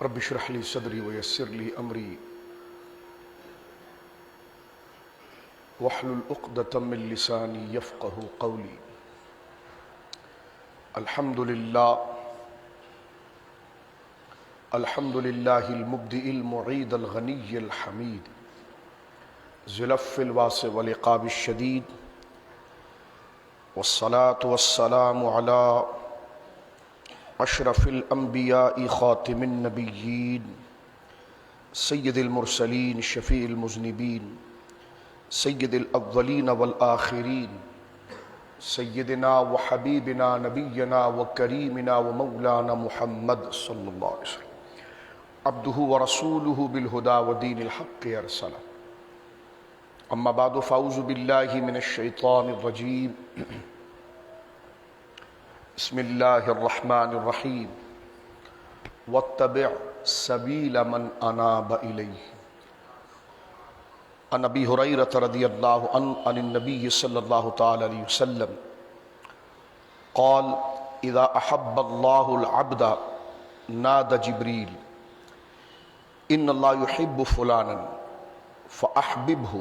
رب اشرح لي صدري ويسر لي أمري واحلل عقدة من لساني يفقه قولي. الحمد لله المبدئ المعيد الغني الحميد ذي العفو الواسع والعقاب الشديد، والصلاة والسلام على أشرف الأنبياء خاتم النبيين سيد المرسلين شفيع المذنبين سيد الأولين والآخرين سيدنا وحبيبنا نبينا وكريمنا ومولانا محمد صلى الله عليه وسلم عبده ورسوله بالهدى ودين الحق أرسله. أما بعد فأعوذ بالله من الشيطان الرجيم. بسم الله الرحمن الرحيم. واتبع سبيل من أناب إليه. عن أبي هريرة رضي الله عنه عن النبي صلى الله تعالى عليه وسلم قال: إذا أحب الله العبد نادى جبريل إن الله يحب فلانا فأحببه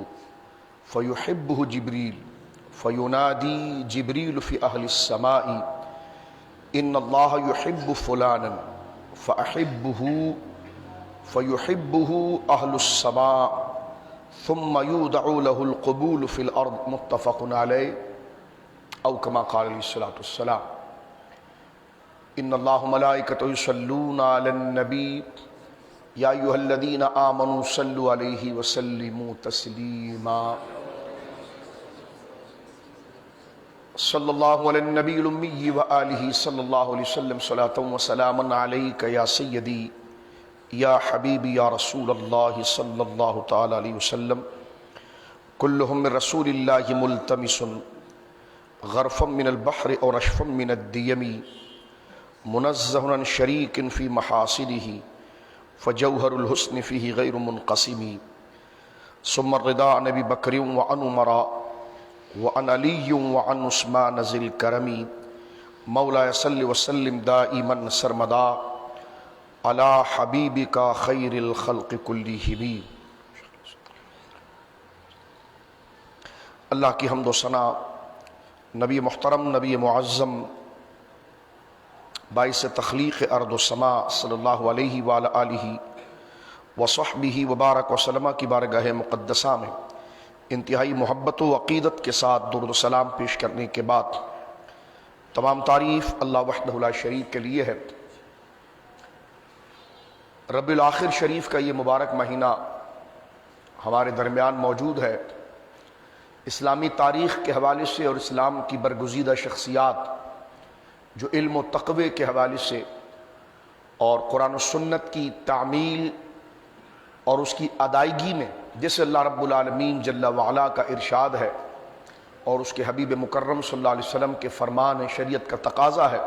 فيحبه جبريل فينادي جبريل في أهل السماء إن الله يحب فلانا فأحبه فيحبه أهل السماء ثم يودع له القبول في الأرض. متفق عليه أو كما قال عليه الصلاة والسلام. إن الله ملائكته يصلون على النبي يا أيها الذين آمنوا صلوا عليه وسلموا تسليما. صلى الله على النبي الأمي وآله صلى الله عليه وسلم صلاة وسلاما عليك يا سيدي یا حبیبی یا رسول اللہ صلی اللہ تعالی علیہ وسلم. کلہم من رسول اللہ ملتمس غرفا من البحر اور رشفا من الدیم منزہ عن شریک فی محاسنہ فجوہر الحسن فیہ غیر منقسم. ثم الرضا عن ابی بکر وعن عمر وعن علی وعن عثمان ذی الکرم. مولاي صل وسلم دائما سرمدا علی حبیبک خیر الخلق کلہم. اللہ کی حمد و ثنا نبی محترم نبی معظم باعث تخلیق ارض و سما صلی اللہ علیہ وآلہ آلہ وصحبہ وبارک وسلم کی بارگاہ مقدسہ میں انتہائی محبت و عقیدت کے ساتھ درود و سلام پیش کرنے کے بعد تمام تعریف اللہ وحدہ لا شریک کے لیے ہے. رب الآخر شریف کا یہ مبارک مہینہ ہمارے درمیان موجود ہے. اسلامی تاریخ کے حوالے سے اور اسلام کی برگزیدہ شخصیات جو علم و تقوی کے حوالے سے اور قرآن و سنت کی تعمیل اور اس کی ادائیگی میں جسے اللہ رب العالمین جل وعلا کا ارشاد ہے اور اس کے حبیب مکرم صلی اللہ علیہ وسلم کے فرمان شریعت کا تقاضا ہے،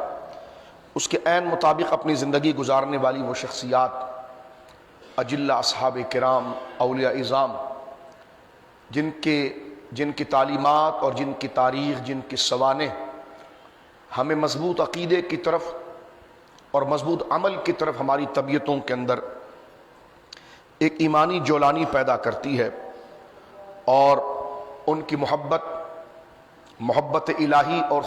اس کے عین مطابق اپنی زندگی گزارنے والی وہ شخصیات اجلہ اصحاب کرام اولیاء اعظام جن کی تعلیمات اور جن کی تاریخ جن کی سوانح ہمیں مضبوط عقیدے کی طرف اور مضبوط عمل کی طرف ہماری طبیعتوں کے اندر ایک ایمانی جولانی پیدا کرتی ہے، اور ان کی محبت الہی اور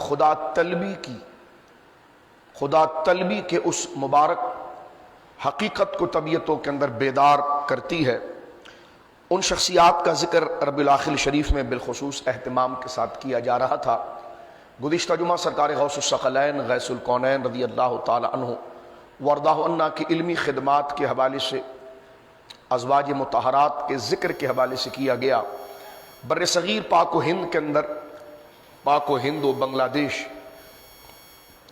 خدا طلبی کے اس مبارک حقیقت کو طبیعتوں کے اندر بیدار کرتی ہے. ان شخصیات کا ذکر رب الآخر شریف میں بالخصوص اہتمام کے ساتھ کیا جا رہا تھا. گزشتہ جمعہ سرکار غوث الثقلین غیث الکونین رضی اللہ تعالی عنہ وردہ عنہ کی علمی خدمات کے حوالے سے ازواج مطہرات کے ذکر کے حوالے سے کیا گیا. بر صغیر پاک و ہند کے اندر پاک و ہند و بنگلہ دیش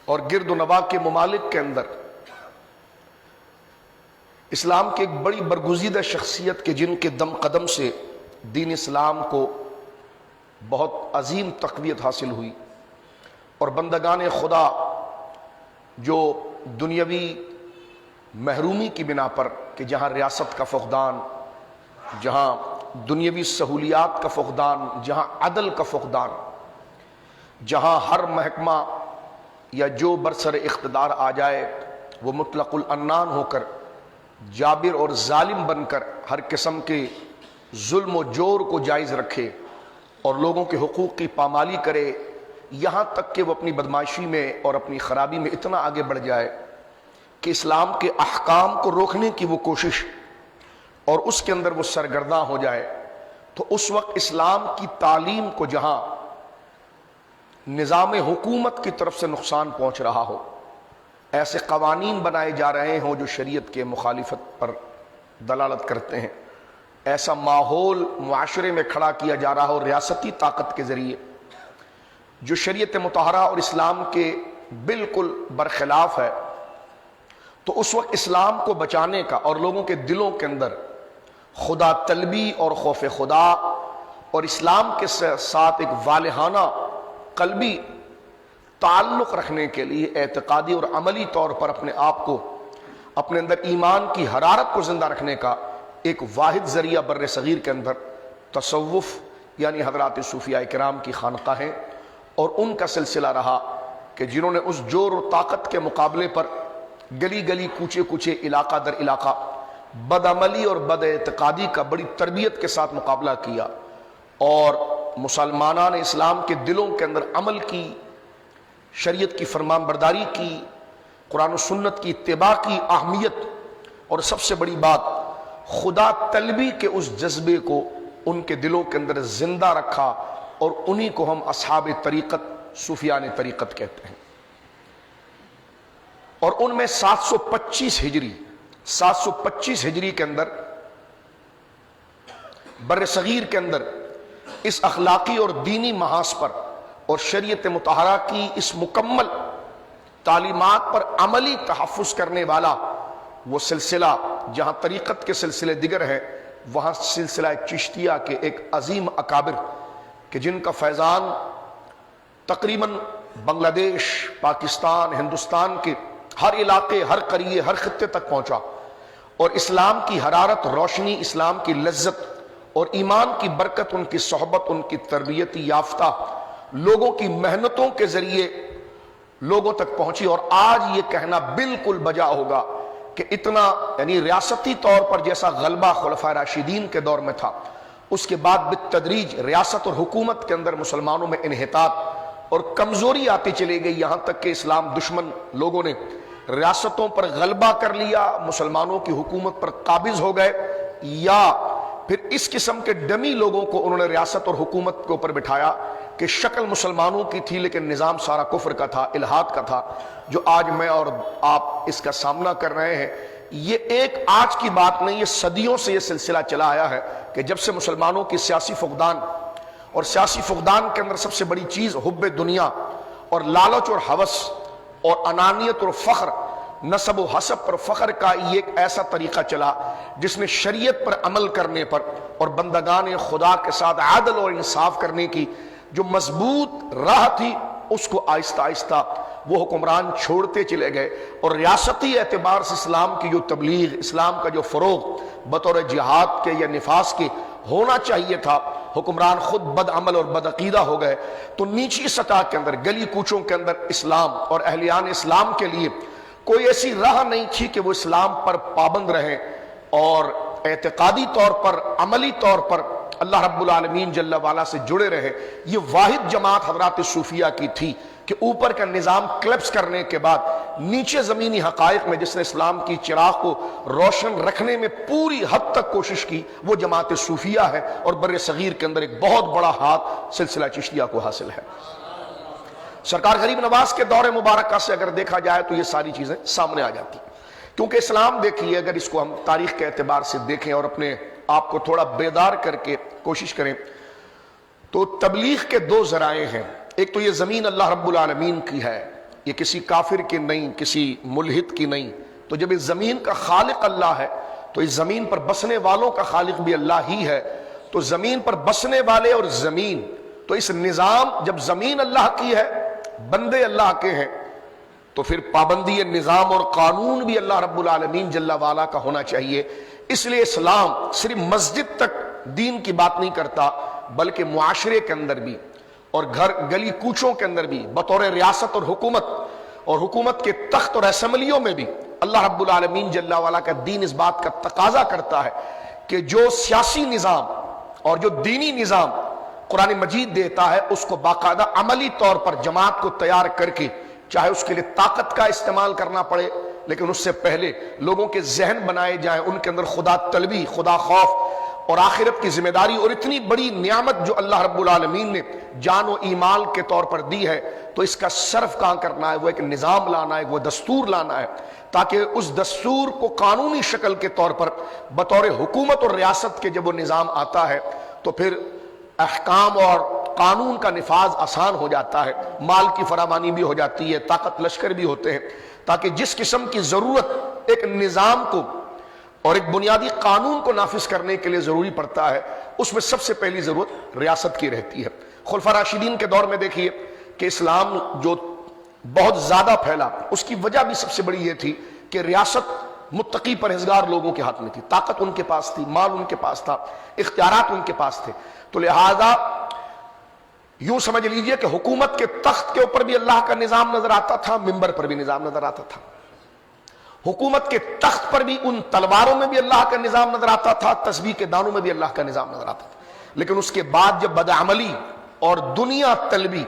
اور گرد و نواح کے ممالک کے اندر اسلام کے ایک بڑی برگزیدہ شخصیت کے جن کے دم قدم سے دین اسلام کو بہت عظیم تقویت حاصل ہوئی، اور بندگان خدا جو دنیاوی محرومی کی بنا پر کہ جہاں ریاست کا فقدان، جہاں دنیاوی سہولیات کا فقدان، جہاں عدل کا فقدان، جہاں ہر محکمہ یا جو برسر اقتدار آ جائے وہ مطلق العنان ہو کر جابر اور ظالم بن کر ہر قسم کے ظلم و جور کو جائز رکھے اور لوگوں کے حقوق کی پامالی کرے، یہاں تک کہ وہ اپنی بدمعاشی میں اور اپنی خرابی میں اتنا آگے بڑھ جائے کہ اسلام کے احکام کو روکنے کی وہ کوشش اور اس کے اندر وہ سرگرداں ہو جائے، تو اس وقت اسلام کی تعلیم کو جہاں نظام حکومت کی طرف سے نقصان پہنچ رہا ہو، ایسے قوانین بنائے جا رہے ہوں جو شریعت کے مخالفت پر دلالت کرتے ہیں، ایسا ماحول معاشرے میں کھڑا کیا جا رہا ہو ریاستی طاقت کے ذریعے جو شریعت مطہرہ اور اسلام کے بالکل برخلاف ہے، تو اس وقت اسلام کو بچانے کا اور لوگوں کے دلوں کے اندر خدا طلبی اور خوف خدا اور اسلام کے ساتھ ایک والہانہ قلبی تعلق رکھنے کے لیے اعتقادی اور عملی طور پر اپنے آپ کو، اپنے اندر ایمان کی حرارت کو زندہ رکھنے کا ایک واحد ذریعہ بر صغیر کے اندر تصوف یعنی حضرات صوفیاء کرام کی خانقاہیں اور ان کا سلسلہ رہا کہ جنہوں نے اس جور و طاقت کے مقابلے پر گلی گلی کوچے کوچے علاقہ در علاقہ بدعملی اور بد اعتقادی کا بڑی تربیت کے ساتھ مقابلہ کیا اور مسلمانان اسلام کے دلوں کے اندر عمل کی، شریعت کی فرمان برداری کی، قرآن و سنت کی اتباع کی اہمیت اور سب سے بڑی بات خدا طلبی کے اس جذبے کو ان کے دلوں کے اندر زندہ رکھا، اور انہی کو ہم اصحاب طریقت صوفیان طریقت کہتے ہیں۔ اور ان میں 725 ہجری کے اندر بر صغیر کے اندر اس اخلاقی اور دینی محاذ پر اور شریعت مطہرہ کی اس مکمل تعلیمات پر عملی تحفظ کرنے والا وہ سلسلہ، جہاں طریقت کے سلسلے دیگر ہیں وہاں سلسلہ چشتیہ کے ایک عظیم اکابر کہ جن کا فیضان تقریباً بنگلہ دیش، پاکستان، ہندوستان کے ہر علاقے، ہر قریے، ہر خطے تک پہنچا، اور اسلام کی حرارت، روشنی، اسلام کی لذت اور ایمان کی برکت، ان کی صحبت، ان کی تربیتی یافتہ لوگوں کی محنتوں کے ذریعے لوگوں تک پہنچی۔ اور آج یہ کہنا بالکل بجا ہوگا کہ اتنا یعنی ریاستی طور پر جیسا غلبہ خلفائے راشدین کے دور میں تھا، اس کے بعد بالتدریج ریاست اور حکومت کے اندر مسلمانوں میں انحطاط اور کمزوری آتی چلی گئی، یہاں تک کہ اسلام دشمن لوگوں نے ریاستوں پر غلبہ کر لیا، مسلمانوں کی حکومت پر قابض ہو گئے، یا پھر اس قسم کے ڈمی لوگوں کو انہوں نے ریاست اور حکومت کے اوپر بٹھایا کہ شکل مسلمانوں کی تھی لیکن نظام سارا کفر کا تھا، الحاد کا تھا، جو آج میں اور آپ اس کا سامنا کر رہے ہیں۔ یہ ایک آج کی بات نہیں، یہ صدیوں سے یہ سلسلہ چلا آیا ہے کہ جب سے مسلمانوں کی سیاسی فقدان، اور سیاسی فقدان کے اندر سب سے بڑی چیز حب دنیا اور لالچ اور ہوس اور انانیت اور فخر، نسب و حسب پر فخر کا یہ ایک ایسا طریقہ چلا جس نے شریعت پر عمل کرنے پر اور بندگان خدا کے ساتھ عدل اور انصاف کرنے کی جو مضبوط راہ تھی اس کو آہستہ آہستہ وہ حکمران چھوڑتے چلے گئے، اور ریاستی اعتبار سے اسلام کی جو تبلیغ، اسلام کا جو فروغ بطور جہاد کے یا نفاذ کے ہونا چاہیے تھا، حکمران خود بد عمل اور بد عقیدہ ہو گئے، تو نیچی سطح کے اندر، گلی کوچوں کے اندر اسلام اور اہلیان اسلام کے لیے کوئی ایسی راہ نہیں تھی کہ وہ اسلام پر پابند رہیں اور اعتقادی طور پر، عملی طور پر اللہ رب العالمین جل وعلا سے جڑے رہے۔ یہ واحد جماعت حضرات صوفیہ کی تھی کہ اوپر کا نظام کلیپس کرنے کے بعد نیچے زمینی حقائق میں جس نے اسلام کی چراغ کو روشن رکھنے میں پوری حد تک کوشش کی، وہ جماعت صوفیہ ہے، اور بر صغیر کے اندر ایک بہت بڑا ہاتھ سلسلہ چشتیہ کو حاصل ہے۔ سرکار غریب نواز کے دور مبارکہ سے اگر دیکھا جائے تو یہ ساری چیزیں سامنے آ جاتی، کیونکہ اسلام دیکھیے، اگر اس کو ہم تاریخ کے اعتبار سے دیکھیں اور اپنے آپ کو تھوڑا بیدار کر کے کوشش کریں تو تبلیغ کے دو ذرائع ہیں۔ ایک تو یہ زمین اللہ رب العالمین کی ہے، یہ کسی کافر کی نہیں، کسی ملحد کی نہیں، تو جب اس زمین کا خالق اللہ ہے تو اس زمین پر بسنے والوں کا خالق بھی اللہ ہی ہے، تو زمین پر بسنے والے اور زمین، تو اس نظام جب زمین اللہ کی ہے، بندے اللہ کے ہیں، تو پھر پابندی نظام اور قانون بھی اللہ رب العالمین جل وعلا کا ہونا چاہیے۔ اس لیے اسلام صرف مسجد تک دین کی بات نہیں کرتا، بلکہ معاشرے کے اندر بھی اور گھر گلی کوچوں کے اندر بھی بطور ریاست اور حکومت کے تخت اور اسمبلیوں میں بھی اللہ رب العالمین جل وعلا کا دین اس بات کا تقاضا کرتا ہے کہ جو سیاسی نظام اور جو دینی نظام قرآن مجید دیتا ہے اس کو باقاعدہ عملی طور پر جماعت کو تیار کر کے، چاہے اس کے لیے طاقت کا استعمال کرنا پڑے، لیکن اس سے پہلے لوگوں کے ذہن بنائے جائیں، ان کے اندر خدا طلبی، خدا خوف اور آخرت کی ذمہ داری، اور اتنی بڑی نعمت جو اللہ رب العالمین نے جان و ایمال کے طور پر دی ہے، تو اس کا صرف کہاں کرنا ہے؟ وہ ایک نظام لانا ہے، وہ دستور لانا ہے، تاکہ اس دستور کو قانونی شکل کے طور پر بطور حکومت اور ریاست کے جب وہ نظام آتا ہے تو پھر احکام اور قانون کا نفاذ آسان ہو جاتا ہے، مال کی فراوانی بھی ہو جاتی ہے، طاقت لشکر بھی ہوتے ہیں، تاکہ جس قسم کی ضرورت ایک نظام کو اور ایک بنیادی قانون کو نافذ کرنے کے لیے ضروری پڑتا ہے، اس میں سب سے پہلی ضرورت ریاست کی رہتی ہے۔ خلفاء راشدین کے دور میں دیکھیے کہ اسلام جو بہت زیادہ پھیلا، اس کی وجہ بھی سب سے بڑی یہ تھی کہ ریاست متقی پرہیزگار لوگوں کے ہاتھ میں تھی، طاقت ان کے پاس تھی، مال ان کے پاس تھا، اختیارات ان کے پاس تھے، تو لہذا یوں سمجھ لیجئے کہ حکومت کے تخت کے اوپر بھی اللہ کا نظام نظر آتا تھا، منبر پر بھی نظام نظر آتا تھا، حکومت کے تخت پر بھی ان تلواروں میں بھی اللہ کا نظام نظر آتا تھا، تسبیح کے دانوں میں بھی اللہ کا نظام نظر آتا تھا، لیکن اس کے بعد جب بدعملی اور دنیا طلبی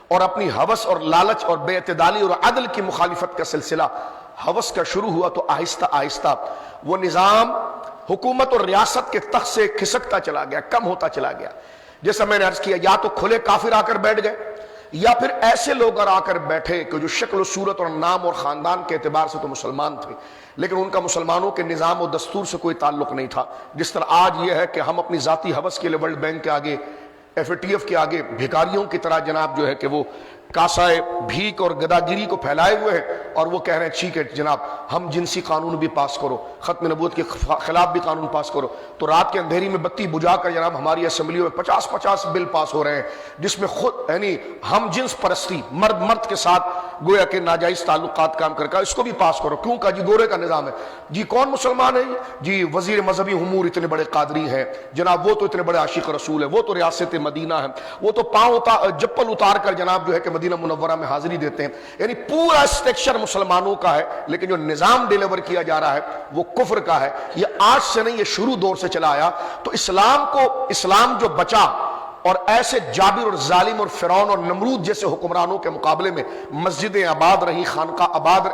اور اپنی ہوس اور لالچ اور بے اعتدالی اور عدل کی مخالفت کا سلسلہ ہوس کا شروع ہوا، تو آہستہ آہستہ وہ نظام حکومت اور ریاست کے تخت سے کھسکتا چلا گیا، کم ہوتا چلا گیا۔ جیسا میں نے عرض کیا، یا تو کھلے کافر آ کر بیٹھ گئے، یا پھر ایسے لوگ آ کر بیٹھے کہ جو شکل و صورت اور نام اور خاندان کے اعتبار سے تو مسلمان تھے، لیکن ان کا مسلمانوں کے نظام و دستور سے کوئی تعلق نہیں تھا۔ جس طرح آج یہ ہے کہ ہم اپنی ذاتی ہوس کے لیے ورلڈ بینک کے آگے، ایف اے ٹی ایف کے آگے بھیکاریوں کی طرح جناب جو ہے کہ وہ کاسائے بھیک اور گداگیری کو پھیلائے ہوئے ہیں، اور وہ کہہ رہے ہیں ٹھیک ہے جناب ہم جنسی قانون بھی پاس کرو، ختم نبوت کے خلاف بھی قانون پاس کرو، تو رات کے اندھیری میں بتی بجھا کر جناب ہماری اسمبلیوں میں 50 بل پاس ہو رہے ہیں، جس میں خود یعنی ہم جنس پرستی، مرد کے ساتھ گویا کہ ناجائز تعلقات کام کر اس کو بھی پاس کرو۔ کیوں؟ کا جی گورے کا نظام ہے، جی کون مسلمان ہے جی وزیر مذہبی امور اتنے بڑے قادری ہیں جناب، وہ تو اتنے بڑے عاشق رسول ہے، وہ تو ریاست مدینہ ہے، وہ تو جپل اتار کر جناب جو ہے کہ مدینہ منورہ میں حاضری دیتے ہیں، یعنی پورا اسٹرکچر مسلمانوں کا ہے، لیکن جو نظام ڈیلیور کیا جا رہا ہے وہ کفر کا ہے۔ یہ آج سے نہیں، یہ شروع دور سے چلا آیا۔ تو اسلام جو بچا اور ایسے جابر اور ظالم اور فرعون اور نمرود جیسے حکمرانوں کے مقابلے میں مسجدیں آباد رہی، خانقاہ آباد،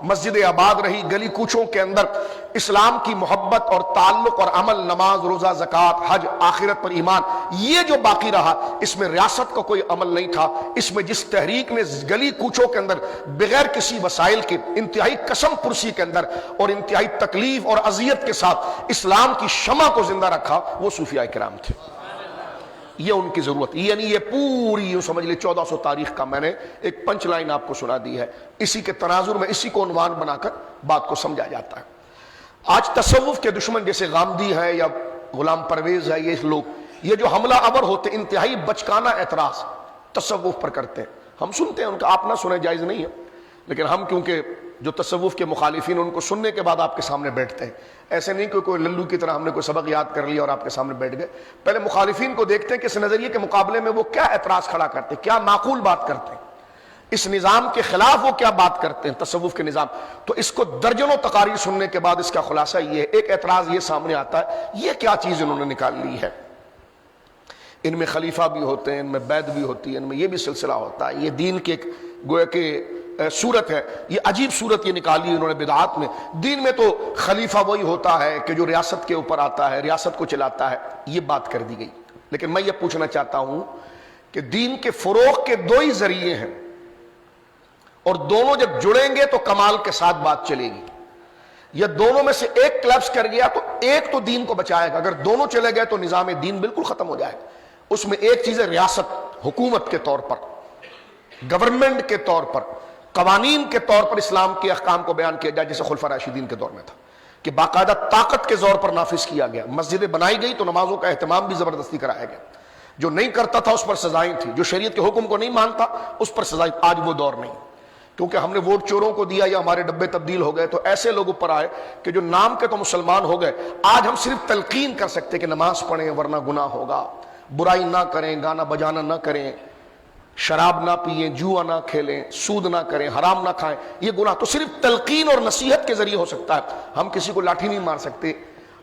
مسجدیں آباد رہی، گلی کوچوں کے اندر اسلام کی محبت اور تعلق اور عمل، نماز، روزہ، زکوٰۃ، حج، آخرت پر ایمان، یہ جو باقی رہا، اس میں ریاست کا کوئی عمل نہیں تھا۔ اس میں جس تحریک نے گلی کوچوں کے اندر بغیر کسی وسائل کے، انتہائی قسم پرسی کے اندر اور انتہائی تکلیف اور اذیت کے ساتھ اسلام کی شمع کو زندہ رکھا، وہ صوفیاء کرام تھے۔ یہ ان کی ضرورت، یعنی یہ پوری یوں سمجھ لیں 1400 تاریخ کا میں نے ایک پنچ لائن آپ کو سنا دی ہے، اسی کے تناظر میں اسی کو عنوان بنا کر بات کو سمجھا جاتا ہے۔ آج تصوف کے دشمن جیسے غامدی ہے یا غلام پرویز ہے، یہ لوگ یہ جو حملہ آور ہوتے، انتہائی بچکانہ اعتراض تصوف پر کرتے ہیں، ہم سنتے ہیں ان کا، آپ نہ سنیں جائز نہیں ہے، لیکن ہم کیونکہ جو تصوف کے مخالفین ان کو سننے کے بعد آپ کے سامنے بیٹھتے ہیں، ایسے نہیں کہ کوئی للو کی طرح ہم نے کوئی سبق یاد کر لیا اور آپ کے سامنے بیٹھ گئے، پہلے مخالفین کو دیکھتے ہیں کہ اس نظریے کے مقابلے میں وہ کیا اعتراض کھڑا کرتے ہیں، کیا معقول بات کرتے ہیں، اس نظام کے خلاف وہ کیا بات کرتے ہیں، تصوف کے نظام۔ تو اس کو درجنوں تقاریر سننے کے بعد اس کا خلاصہ یہ ہے، ایک اعتراض یہ سامنے آتا ہے، یہ کیا چیز انہوں نے نکال لی ہے، ان میں خلیفہ بھی ہوتے ہیں، ان میں بیعت بھی ہوتی ہے، ان میں یہ بھی سلسلہ ہوتا ہے، یہ دین کے گویا کہ صورت ہے، یہ عجیب صورت یہ نکالی انہوں نے بدعات میں۔ دین میں تو خلیفہ وہی ہوتا ہے کہ جو ریاست کے اوپر آتا ہے، ریاست کو چلاتا ہے، یہ بات کر دی گئی۔ لیکن میں یہ پوچھنا چاہتا ہوں کہ دین کے فروغ کے دو ہی ذریعے ہیں، اور دونوں جب جڑیں گے تو کمال کے ساتھ بات چلے گی، یا دونوں میں سے ایک کلیپس کر گیا تو ایک تو دین کو بچائے گا، اگر دونوں چلے گئے تو نظام دین بالکل ختم ہو جائے گا۔ اس میں ایک چیز ہے ریاست، حکومت کے طور پر، گورنمنٹ کے طور پر، قوانین کے طور پر اسلام کے احکام کو بیان کیا جائے، جیسے خلفاء راشدین کے دور میں تھا کہ باقاعدہ طاقت کے زور پر نافذ کیا گیا، مسجدیں بنائی گئی تو نمازوں کا اہتمام بھی زبردستی کرایا گیا، جو نہیں کرتا تھا اس پر سزائیں تھیں، جو شریعت کے حکم کو نہیں مانتا اس پر سزائیں۔ آج وہ دور نہیں، کیونکہ ہم نے ووٹ چوروں کو دیا یا ہمارے ڈبے تبدیل ہو گئے، تو ایسے لوگ اوپر آئے کہ جو نام کے تو مسلمان ہو گئے۔ آج ہم صرف تلقین کر سکتے کہ نماز پڑھیں ورنہ گناہ ہوگا، برائی نہ کریں، گانا بجانا نہ کریں، شراب نہ پئیں، جوا نہ کھیلیں، سود نہ کریں، حرام نہ کھائیں، یہ گناہ تو صرف تلقین اور نصیحت کے ذریعے ہو سکتا ہے. ہم کسی کو لاٹھی نہیں مار سکتے،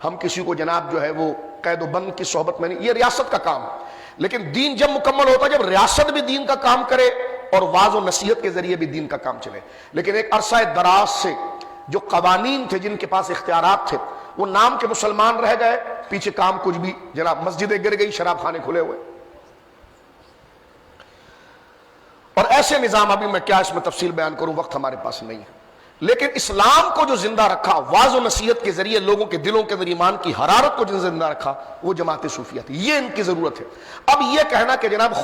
ہم کسی کو جناب جو ہے وہ قید و بند کی صحبت میں نہیں، یہ ریاست کا کام ہے. لیکن دین جب مکمل ہوتا ہے جب ریاست بھی دین کا کام کرے اور واعظ و نصیحت کے ذریعے بھی دین کا کام چلے. لیکن ایک عرصہ دراز سے جو قوانین تھے، جن کے پاس اختیارات تھے، وہ نام کے مسلمان رہ گئے، پیچھے کام کچھ بھی. جناب مسجدیں گر گئی، شراب خانے کھلے ہوئے. اور ایسے نظام، ابھی میں کیا اس میں تفصیل بیان کروں، وقت ہمارے پاس نہیں ہے. لیکن اسلام کو جو زندہ رکھا واعظ و نصیحت کے ذریعے، لوگوں کے دلوں کے اندر ایمان کی حرارت کو جو زندہ رکھا، وہ جماعت صوفیہ تھی. یہ ان کی ضرورت ہے. اب یہ کہنا کہ جناب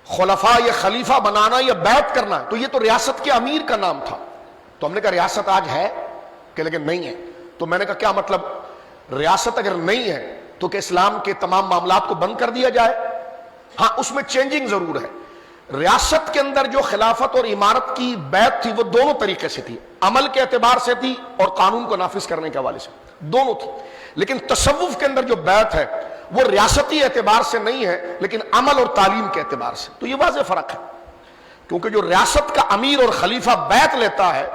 خلفاء یا خلیفہ بنانا یا بیعت کرنا، تو یہ تو ریاست کے امیر کا نام تھا. تو ہم نے کہا ریاست آج ہے کہ لیکن نہیں ہے. تو میں نے کہا کیا مطلب، ریاست اگر نہیں ہے تو کہ اسلام کے تمام معاملات کو بند کر دیا جائے؟ ہاں، اس میں چینجنگ ضرور ہے. ریاست کے اندر جو خلافت اور امارت کی بیعت تھی وہ دونوں طریقے سے تھی، عمل کے اعتبار سے تھی اور قانون کو نافذ کرنے کے حوالے سے، دونوں تھی. لیکن تصوف کے اندر جو بیعت ہے وہ ریاستی اعتبار سے نہیں ہے لیکن عمل اور تعلیم کے اعتبار سے. تو یہ واضح فرق ہے، کیونکہ جو ریاست کا امیر اور خلیفہ بیعت لیتا ہے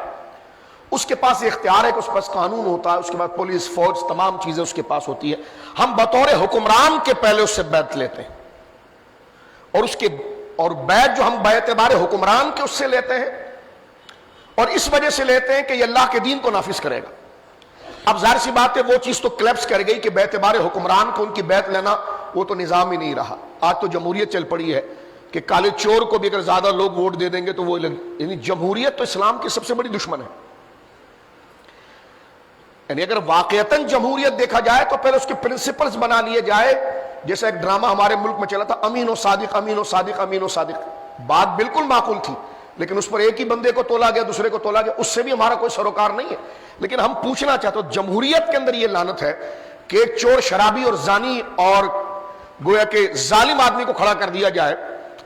اس کے پاس اختیار ہے کہ اس کے پاس قانون ہوتا ہے، اس کے بعد پولیس، فوج، تمام چیزیں اس کے پاس ہوتی ہے. ہم بطور حکمران کے پہلے اس سے بیعت لیتے ہیں، اور بیعت جو ہم باعتبار حکمران کے اس سے لیتے ہیں، اور اس وجہ سے لیتے ہیں کہ یہ اللہ کے دین کو نافذ کرے گا. اب ظاہر سی بات ہے وہ چیز تو کلیپس کر گئی کہ باعتبار حکمران کو ان کی بیعت لینا وہ تو نظام ہی نہیں رہا. آج تو جمہوریت چل پڑی ہے کہ کالے چور کو بھی اگر زیادہ لوگ ووٹ دے دیں گے تو وہ یعنی جمہوریت تو اسلام کی سب سے بڑی دشمن ہے. یعنی اگر واقعتاً جمہوریت دیکھا جائے تو پہلے اس کے پرنسپلز بنا لیے جائے. جیسا ایک ڈرامہ ہمارے ملک میں چلا تھا، امین و صادق، امین و صادق، امین و صادق. بات بالکل معقول تھی، لیکن اس پر ایک ہی بندے کو تولا گیا، دوسرے کو تولا گیا، اس سے بھی ہمارا کوئی سروکار نہیں ہے. لیکن ہم پوچھنا چاہتے ہیں، جمہوریت کے اندر یہ لعنت ہے کہ ایک چور، شرابی اور زانی اور گویا کہ ظالم آدمی کو کھڑا کر دیا جائے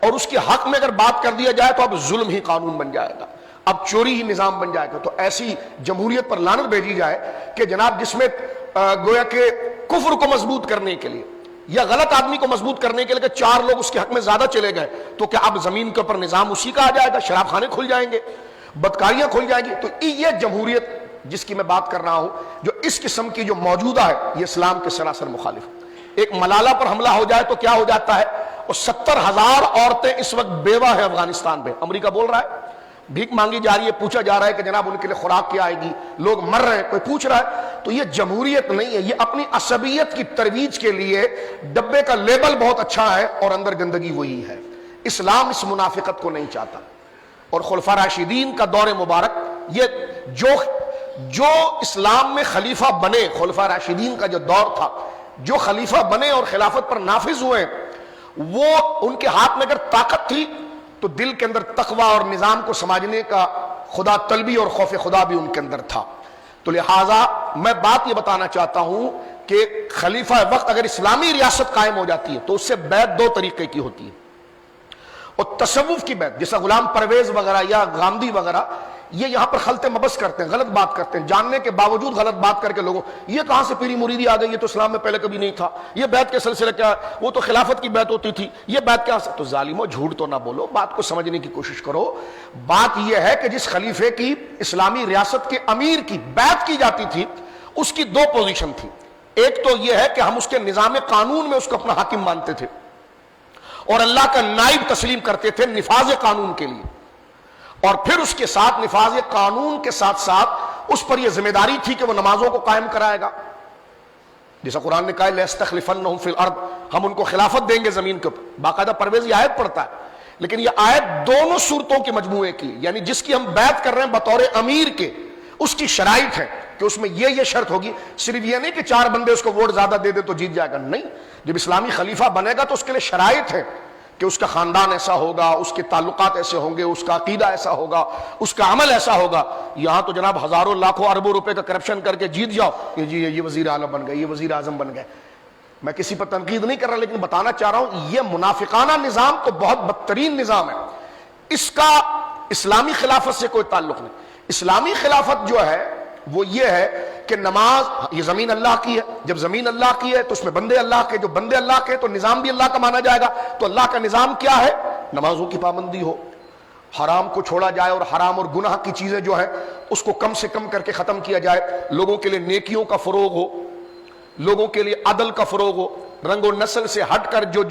اور اس کے حق میں اگر بات کر دیا جائے تو اب ظلم ہی قانون بن جائے گا، اب چوری ہی نظام بن جائے گا. تو ایسی جمہوریت پر لعنت بھیجی جائے کہ جناب جس میں گویا کہ کفر کو مضبوط کرنے کے لیے یا غلط آدمی کو مضبوط کرنے کے لیے کہ 4 لوگ اس کے حق میں زیادہ چلے گئے تو کیا اب زمین کے اوپر نظام اسی کا آ جائے گا، شراب خانے کھل جائیں گے، بدکاریاں کھل جائیں گی. تو یہ جمہوریت جس کی میں بات کر رہا ہوں، جو اس قسم کی جو موجودہ ہے، یہ اسلام کے سراسر مخالف. ایک ملالہ پر حملہ ہو جائے تو کیا ہو جاتا ہے، اور 70,000 عورتیں اس وقت بیوہ ہیں افغانستان میں. امریکہ بول رہا ہے، بھیک مانگی جا رہی ہے، پوچھا جا رہا ہے کہ جناب ان کے لیے خوراک کیا آئے گی، لوگ مر رہے ہیں، کوئی پوچھ رہا ہے. تو یہ جمہوریت نہیں ہے، یہ اپنی عصبیت کی ترویج کے لیے ڈبے کا لیبل بہت اچھا ہے اور اندر گندگی وہی ہے. اسلام اس منافقت کو نہیں چاہتا. اور خلفاء راشدین کا دور مبارک، یہ جو اسلام میں خلیفہ بنے، خلفاء راشدین کا جو دور تھا، جو خلیفہ بنے اور خلافت پر نافذ ہوئے، وہ ان کے ہاتھ میں اگر طاقت تھی تو دل کے اندر تقوی اور نظام کو سمجھنے کا خدا طلبی اور خوف خدا بھی ان کے اندر تھا. تو لہٰذا میں بات یہ بتانا چاہتا ہوں کہ خلیفہ وقت اگر اسلامی ریاست قائم ہو جاتی ہے تو اس سے بیعت 2 طریقے کی ہوتی ہے. اور تصوف کی بیعت، جیسا غلام پرویز وغیرہ یا غامدی وغیرہ، یہ یہاں پر خلط مبس کرتے ہیں، غلط بات کرتے ہیں، جاننے کے باوجود غلط بات کر کے لوگوں، یہ کہاں سے پیری مریدی آ گئی، یہ تو اسلام میں پہلے کبھی نہیں تھا، یہ بیعت کے سلسلے کیا، وہ تو خلافت کی بیعت ہوتی تھی، یہ بیعت کیا. تو ظالموں، جھوٹ تو نہ بولو، بات کو سمجھنے کی کوشش کرو. بات یہ ہے کہ جس خلیفے کی اسلامی ریاست کے امیر کی بیعت کی جاتی تھی، اس کی 2 پوزیشن تھی. ایک تو یہ ہے کہ ہم اس کے نظام قانون میں اس کو اپنا حاکم مانتے تھے اور اللہ کا نائب تسلیم کرتے تھے نفاذ قانون کے لیے، اور پھر اس کے ساتھ نفاذ قانون کے ساتھ ساتھ اس پر یہ ذمہ داری تھی کہ وہ نمازوں کو قائم کرائے گا. جیسا قرآن نے کہا لَيَسْتَخْلِفَنَّهُمْ فِي الْأَرْضِ، ہم ان کو خلافت دیں گے زمین کے اوپر. باقاعدہ پرویز یہ آیت پڑھتا ہے، لیکن یہ آیت دونوں صورتوں کے مجموعے کی، یعنی جس کی ہم بیعت کر رہے ہیں بطور امیر کے، اس کی شرائط ہے کہ اس میں یہ شرط ہوگی. صرف یہ نہیں کہ 4 بندے اس کو ووٹ زیادہ دے دے تو جیت جائے گا، نہیں. جب اسلامی خلیفہ بنے گا تو اس کے لیے شرائط ہے کہ اس کا خاندان ایسا ہوگا، اس کے تعلقات ایسے ہوں گے، اس کا عقیدہ ایسا ہوگا، اس کا عمل ایسا ہوگا. یہاں تو جناب ہزاروں لاکھوں اربوں روپے کا کرپشن کر کے جیت جاؤ، یہ وزیر اعلیٰ بن گئے، یہ وزیر اعظم بن گئے. میں کسی پر تنقید نہیں کر رہا، لیکن بتانا چاہ رہا ہوں یہ منافقانہ نظام تو بہت بدترین نظام ہے. اس کا اسلامی خلافت سے کوئی تعلق نہیں. اسلامی خلافت جو ہے وہ یہ ہے کہ نماز یہ زمین اللہ کی ہے، جب زمین اللہ کی ہے تو اس میں بندے اللہ کے، جو بندے اللہ کے تو نظام بھی اللہ کا مانا جائے گا۔ تو اللہ کا نظام کیا ہے؟ نمازوں کی پابندی ہو، حرام کو چھوڑا جائے اور حرام اور گناہ کی چیزیں جو ہیں اس کو کم سے کم کر کے ختم کیا جائے، لوگوں کے لیے نیکیوں کا فروغ ہو، لوگوں کے لیے عدل کا فروغ ہو، رنگ و نسل سے ہٹ کر جو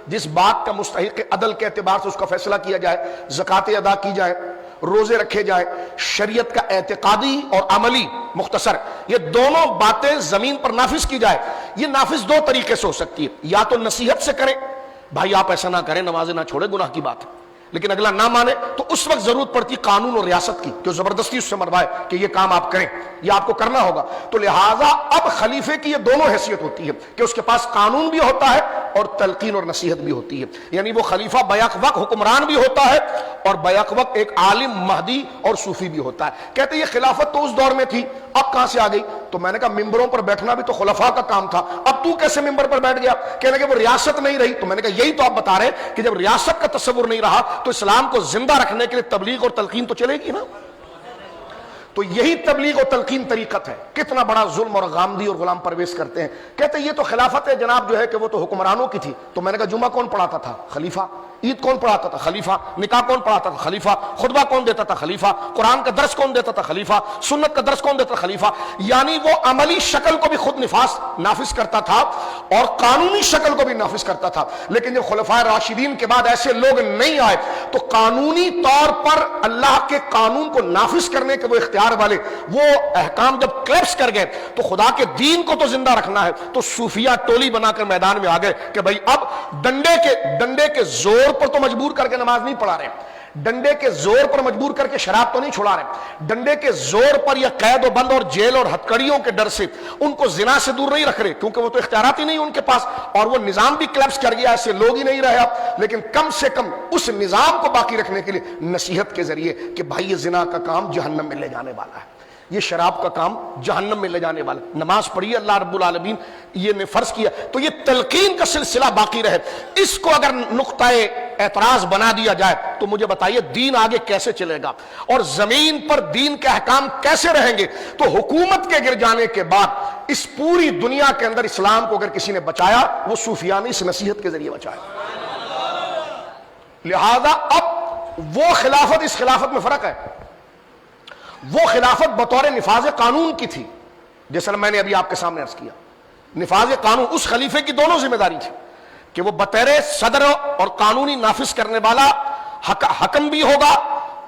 جس بات کا مستحق عدل کے اعتبار سے اس کا فیصلہ کیا جائے، زکاتیں ادا کی جائیں، روزے رکھے جائیں، شریعت کا اعتقادی اور عملی مختصر یہ دونوں باتیں زمین پر نافذ کی جائے۔ یہ نافذ دو طریقے سے ہو سکتی ہے، یا تو نصیحت سے کریں، بھائی آپ ایسا نہ کریں، نمازیں نہ چھوڑیں، گناہ کی بات ہے، لیکن اگلا نہ مانے تو اس وقت ضرورت پڑتی قانون اور ریاست کی، جو زبردستی اس سے مروائے کہ یہ کام آپ کریں، یہ آپ کو کرنا ہوگا۔ تو لہٰذا اب خلیفے کی یہ دونوں حیثیت ہوتی ہے کہ اس کے پاس قانون بھی ہوتا ہے اور تلقین اور نصیحت بھی ہوتی ہے، یعنی وہ خلیفہ بیک وقت حکمران بھی ہوتا ہے اور بیک وقت ایک عالم، مہدی اور صوفی بھی ہوتا ہے۔ کہتے یہ خلافت تو اس دور میں تھی، اب کہاں سے آ گئی؟ تو میں نے کہا ممبروں پر بیٹھنا بھی تو خلفاء کا کام تھا، اب تو کیسے ممبر پر بیٹھ گیا؟ کہنے کہ وہ ریاست نہیں رہی۔ تو میں نے کہا یہی تو آپ بتا رہے کہ جب ریاست کا تصور نہیں رہا تو اسلام کو زندہ رکھنے کے لیے تبلیغ اور تلقین تو چلے گی نا۔ تو یہی تبلیغ و تلقین طریقت ہے۔ کتنا بڑا ظلم اور غامدی اور غلام پرویز کرتے ہیں، کہتے ہیں یہ تو خلافت ہے جناب جو ہے کہ وہ تو حکمرانوں کی تھی۔ تو میں نے کہا جمعہ کون پڑھاتا تھا؟ خلیفہ۔ عید کون پڑھاتا تھا؟ خلیفہ۔ نکاح کون پڑھاتا تھا؟ خلیفہ۔ خطبہ کون دیتا تھا؟ خلیفہ۔ قرآن کا درس کون دیتا تھا؟ خلیفہ۔ سنت کا درس کون دیتا تھا؟ خلیفہ۔ یعنی وہ عملی شکل کو بھی خود نافذ کرتا تھا اور قانونی شکل کو بھی نافذ کرتا تھا۔ لیکن جب خلفائے راشدین کے بعد ایسے لوگ نہیں آئے تو قانونی طور پر اللہ کے قانون کو نافذ کرنے کے وہ اختیار والے وہ احکام جب کلیپس کر گئے تو خدا کے دین کو تو زندہ رکھنا ہے، تو صوفیہ ٹولی بنا کر میدان میں آ گئے کہ بھائی اب ڈنڈے کے زور پر تو مجبور کر کے نماز نہیں پڑھا رہے، ڈنڈے کے زور پر مجبور کر کے شراب تو نہیں چھڑا رہے، ڈنڈے کے زور پر یا قید و بند اور جیل اور ہتکڑیوں کے ڈر سے ان کو زنا سے دور نہیں رکھ رہے، کیونکہ وہ تو اختیارات ہی نہیں ان کے پاس اور وہ نظام بھی کلیپس کر گیا، ایسے لوگ ہی نہیں رہے اب۔ لیکن کم سے کم اس نظام کو باقی رکھنے کے لیے نصیحت کے ذریعے کہ بھائی یہ زنا کا کام جہنم میں لے جانے والا ہے، یہ شراب کا کام جہنم میں لے جانے والا، نماز پڑھیے، اللہ رب العالمین یہ نے فرض کیا، تو یہ تلقین کا سلسلہ باقی رہے۔ اس کو اگر نقطہ اعتراض بنا دیا جائے تو مجھے بتائیے دین آگے کیسے چلے گا اور زمین پر دین کے احکام کیسے رہیں گے؟ تو حکومت کے گر جانے کے بعد اس پوری دنیا کے اندر اسلام کو اگر کسی نے بچایا وہ صوفیانی اس نصیحت کے ذریعے بچایا۔ لہذا اب وہ خلافت اس خلافت میں فرق ہے، وہ خلافت بطور نفاذ قانون کی تھی، جیسا میں نے ابھی آپ کے سامنے عرض کیا، نفاذ قانون اس خلیفے کی دونوں ذمہ داری تھی کہ وہ بطور صدر اور قانونی نافذ کرنے والا حکم بھی ہوگا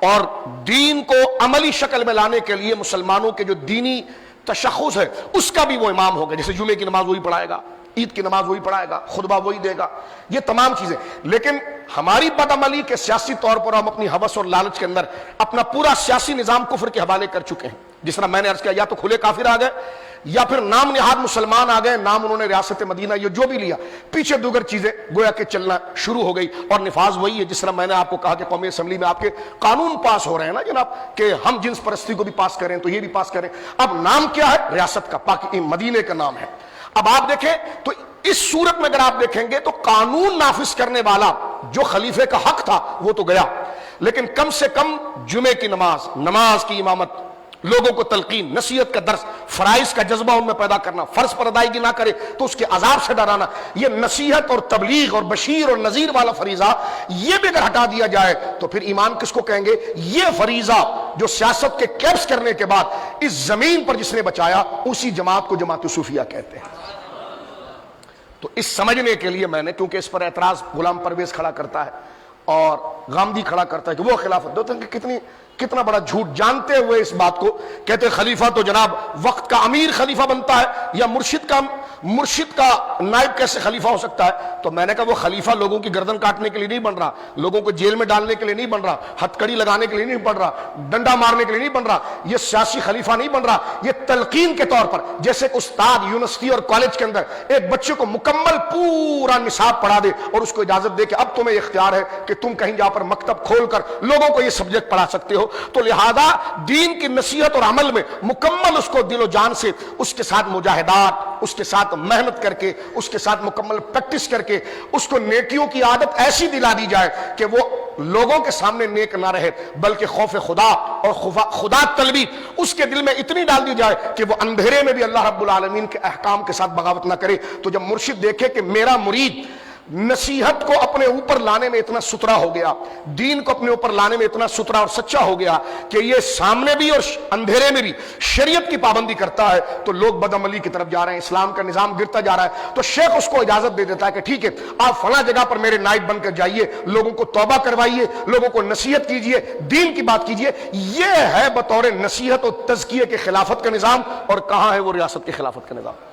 اور دین کو عملی شکل میں لانے کے لیے مسلمانوں کے جو دینی تشخص ہے اس کا بھی وہ امام ہوگا، جیسے جمعے کی نماز وہی پڑھائے گا، عید کی نماز وہی پڑھائے گا، خطبہ وہی دے گا، یہ تمام چیزیں۔ لیکن ہماری بدعملی کے سیاسی طور پر ہم اپنی ہوس اور لالچ کے اندر اپنا پورا سیاسی نظام کفر کے حوالے کر چکے ہیں، جس طرح میں نے عرض کیا یا تو کھلے کافر آ گئے یا پھر نام نہاد مسلمان آ گئے، نام انہوں نے ریاست مدینہ یہ جو بھی لیا، پیچھے دوگر چیزیں گویا کہ چلنا شروع ہو گئی اور نفاذ وہی ہے۔ جس طرح میں نے آپ کو کہا کہ قومی اسمبلی میں آپ کے قانون پاس ہو رہے ہیں نا جناب کہ ہم جنس پرستی کو بھی پاس کریں تو یہ بھی پاس کریں، اب نام کیا ہے؟ ریاست کا، پاکی مدینے کا نام ہے۔ اب آپ دیکھیں تو اس صورت میں اگر آپ دیکھیں گے تو قانون نافذ کرنے والا جو خلیفے کا حق تھا وہ تو گیا، لیکن کم سے کم جمعے کی نماز کی امامت، لوگوں کو تلقین، نصیحت کا درس، فرائض کا جذبہ ان میں پیدا کرنا، فرض پر ادائیگی نہ کرے تو اس کے عذاب سے ڈرانا، یہ نصیحت اور تبلیغ اور بشیر اور نذیر والا فریضہ یہ بھی اگر ہٹا دیا جائے تو پھر ایمان کس کو کہیں گے؟ یہ فریضہ جو سیاست کے کیپس کرنے کے بعد اس زمین پر جس نے بچایا اسی جماعت کو جماعت صوفیہ کہتے ہیں۔ تو اس سمجھنے کے لیے میں نے، کیونکہ اس پر اعتراض غلام پرویز کھڑا کرتا ہے اور غامدی کھڑا کرتا ہے کہ وہ خلافت دو، کتنا بڑا جھوٹ جانتے ہوئے اس بات کو کہتے خلیفہ تو جناب وقت کا امیر خلیفہ بنتا ہے یا مرشد کا نائب کیسے خلیفہ ہو سکتا ہے؟ تو میں نے کہا وہ خلیفہ لوگوں کی گردن کاٹنے کے لیے نہیں بن رہا، لوگوں کو جیل میں ڈالنے کے لیے نہیں بن رہا، ہتکڑی لگانے کے لیے نہیں بن رہا، ڈنڈا مارنے کے لیے نہیں بن رہا، یہ سیاسی خلیفہ نہیں بن رہا، یہ تلقین کے طور پر جیسے ایک استاد یونیورسٹی اور کالج کے اندر ایک بچے کو مکمل پورا نصاب پڑھا دے اور اس کو اجازت دے کہ اب تمہیں اختیار ہے کہ تم کہیں جا پر مکتب کھول کر لوگوں کو یہ سبجیکٹ پڑھا سکتے ہو، تو لہذا دین کی نصیحت اور عمل میں مکمل اس کو دل و جان سے اس کے ساتھ مجاہدات، اس کے ساتھ ساتھ محنت کر کے، اس کے ساتھ مکمل پریکٹس کر کے اس کو نیکیوں کی عادت ایسی دلا دی جائے کہ وہ لوگوں کے سامنے نیک نہ رہے، بلکہ خوف خدا اور خدا طلبی اس کے دل میں اتنی ڈال دی جائے کہ وہ اندھیرے میں بھی اللہ رب العالمین کے احکام کے ساتھ بغاوت نہ کرے۔ تو جب مرشد دیکھے کہ میرا مرید نصیحت کو اپنے اوپر لانے میں اتنا ستھرا ہو گیا، دین کو اپنے اوپر لانے میں اتنا ستھرا اور سچا ہو گیا کہ یہ سامنے بھی اور اندھیرے میں بھی شریعت کی پابندی کرتا ہے، تو لوگ بدعملی کی طرف جا رہے ہیں، اسلام کا نظام گرتا جا رہا ہے۔ تو شیخ اس کو اجازت دے دیتا ہے کہ ٹھیک ہے، آپ فلاں جگہ پر میرے نائب بن کر جائیے، لوگوں کو توبہ کروائیے، لوگوں کو نصیحت کیجیے، دین کی بات کیجیے۔ یہ ہے بطور نصیحت و تزکیے کے خلافت کا نظام، اور کہاں ہے وہ ریاست کی خلافت کا نظام؟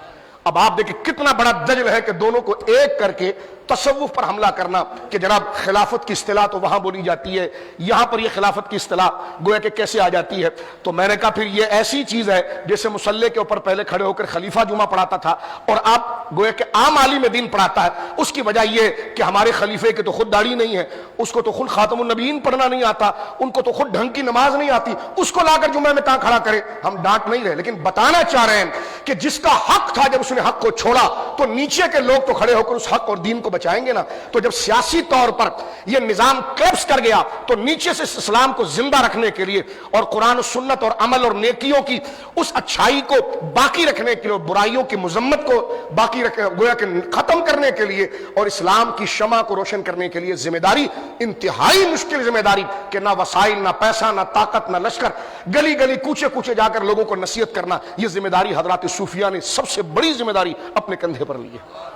اب آپ دیکھیں کتنا بڑا دجل ہے کہ دونوں کو ایک کر کے تصوف پر حملہ کرنا کہ جناب خلافت کی اصطلاح تو وہاں بولی جاتی ہے، یہاں پر یہ خلافت کی اصطلاح گویا کہ کیسے آ جاتی ہے؟ تو میں نے کہا پھر یہ ایسی چیز ہے جیسے مصلی کے اوپر پہلے کھڑے ہو کر خلیفہ جمعہ پڑھاتا تھا اور آپ گویا کہ عام عالم دین پڑھاتا ہے۔ اس کی وجہ یہ کہ ہمارے خلیفے کے تو خود داڑھی نہیں ہے، اس کو تو خود خاتم النبیین پڑھنا نہیں آتا، ان کو تو خود ڈھنگ کی نماز نہیں آتی، اس کو لا کر جمعہ میں کہاں کھڑا کرے؟ ہم ڈانٹ نہیں رہے، لیکن بتانا چاہ رہے ہیں کہ جس کا حق تھا جب اس نے حق کو چھوڑا تو نیچے کے لوگ تو کھڑے ہو کر اس حق اور دین کو بچائیں گے نا۔ تو جب سیاسی طور پر یہ نظام کلیپس کر گیا تو نیچے سے اسلام کو زندہ رکھنے کے لیے اور قرآن و سنت اور عمل اور نیکیوں کی اس اچھائی کو باقی رکھنے کے لیے، برائیوں کی مذمت کو باقی گویا کہ ختم کرنے کے لیے اور اسلام کی شمع کو روشن کرنے کے لیے ذمہ داری، انتہائی مشکل ذمہ داری کہ نہ وسائل، نہ پیسہ، نہ طاقت، نہ لشکر، گلی گلی کوچے کوچے جا کر لوگوں کو نصیحت کرنا، یہ ذمہ داری حضرات صوفیہ نے سب سے بڑی ذمہ داری اپنے کندھے پر لی ہے۔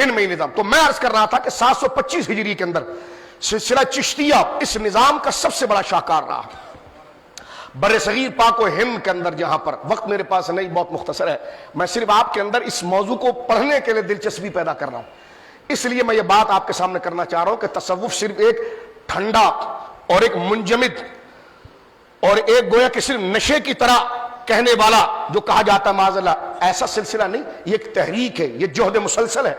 ان میں نظام تو میں عرض کر رہا تھا کہ 725 ہجری کے اندر سلسلہ چشتیہ اس نظام کا سب سے بڑا شاہکار رہا۔ بر صغیر پاک و ہند کے اندر، جہاں پر وقت میرے پاس نہیں، بہت مختصر ہے، میں صرف آپ کے اندر اس موضوع کو پڑھنے کے لیے دلچسپی پیدا کر رہا ہوں، اس لیے میں یہ بات آپ کے سامنے کرنا چاہ رہا ہوں کہ تصوف صرف ایک ٹھنڈا اور ایک منجمد اور ایک گویا کہ صرف نشے کی طرح کہنے والا جو کہا جاتا ہے معاذ اللہ، ایسا سلسلہ نہیں، یہ ایک تحریک ہے، یہ جہد مسلسل ہے،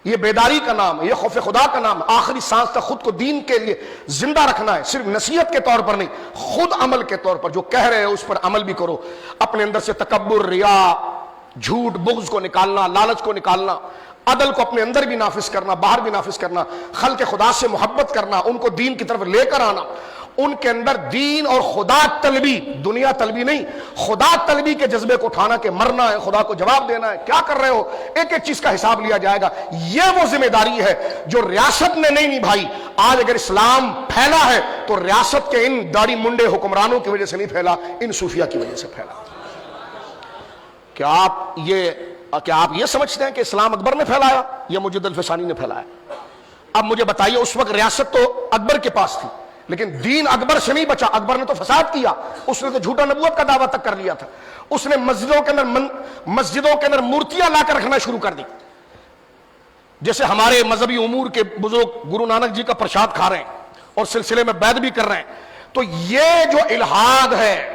یہ بیداری کا نام ہے، یہ خوف خدا کا نام ہے۔ آخری سانس تک خود کو دین کے لیے زندہ رکھنا ہے، صرف نصیحت کے طور پر نہیں، خود عمل کے طور پر جو کہہ رہے ہو اس پر عمل بھی کرو، اپنے اندر سے تکبر، ریا، جھوٹ، بغض کو نکالنا، لالچ کو نکالنا، عدل کو اپنے اندر بھی نافذ کرنا، باہر بھی نافذ کرنا، خلق خدا سے محبت کرنا، ان کو دین کی طرف لے کر آنا، ان کے اندر دین اور خدا طلبی، دنیا طلبی نہیں، خدا طلبی کے جذبے کو اٹھانا کہ مرنا ہے، خدا کو جواب دینا ہے، کیا کر رہے ہو، ایک ایک چیز کا حساب لیا جائے گا۔ یہ وہ ذمہ داری ہے جو ریاست نے نہیں نبھائی۔ آج اگر اسلام پھیلا ہے تو ریاست کے ان داڑھی منڈے حکمرانوں کی وجہ سے نہیں پھیلا، ان صوفیہ کی وجہ سے پھیلا۔ کیا آپ یہ سمجھتے ہیں کہ اسلام اکبر نے پھیلایا یا مجد الفسانی نے پھیلایا؟ اب مجھے بتائیے، اس وقت ریاست تو اکبر کے پاس تھی، لیکن دین اکبر سے نہیں بچا۔ اکبر نے تو فساد کیا، اس نے تو جھوٹا نبوت کا دعویٰ تک کر لیا تھا، اس نے مسجدوں کے اندر مورتیاں لا کر رکھنا شروع کر دی، جیسے ہمارے مذہبی امور کے بزرگ گرو نانک جی کا پرشاد کھا رہے ہیں اور سلسلے میں بیعت بھی کر رہے ہیں۔ تو یہ جو الحاد ہے،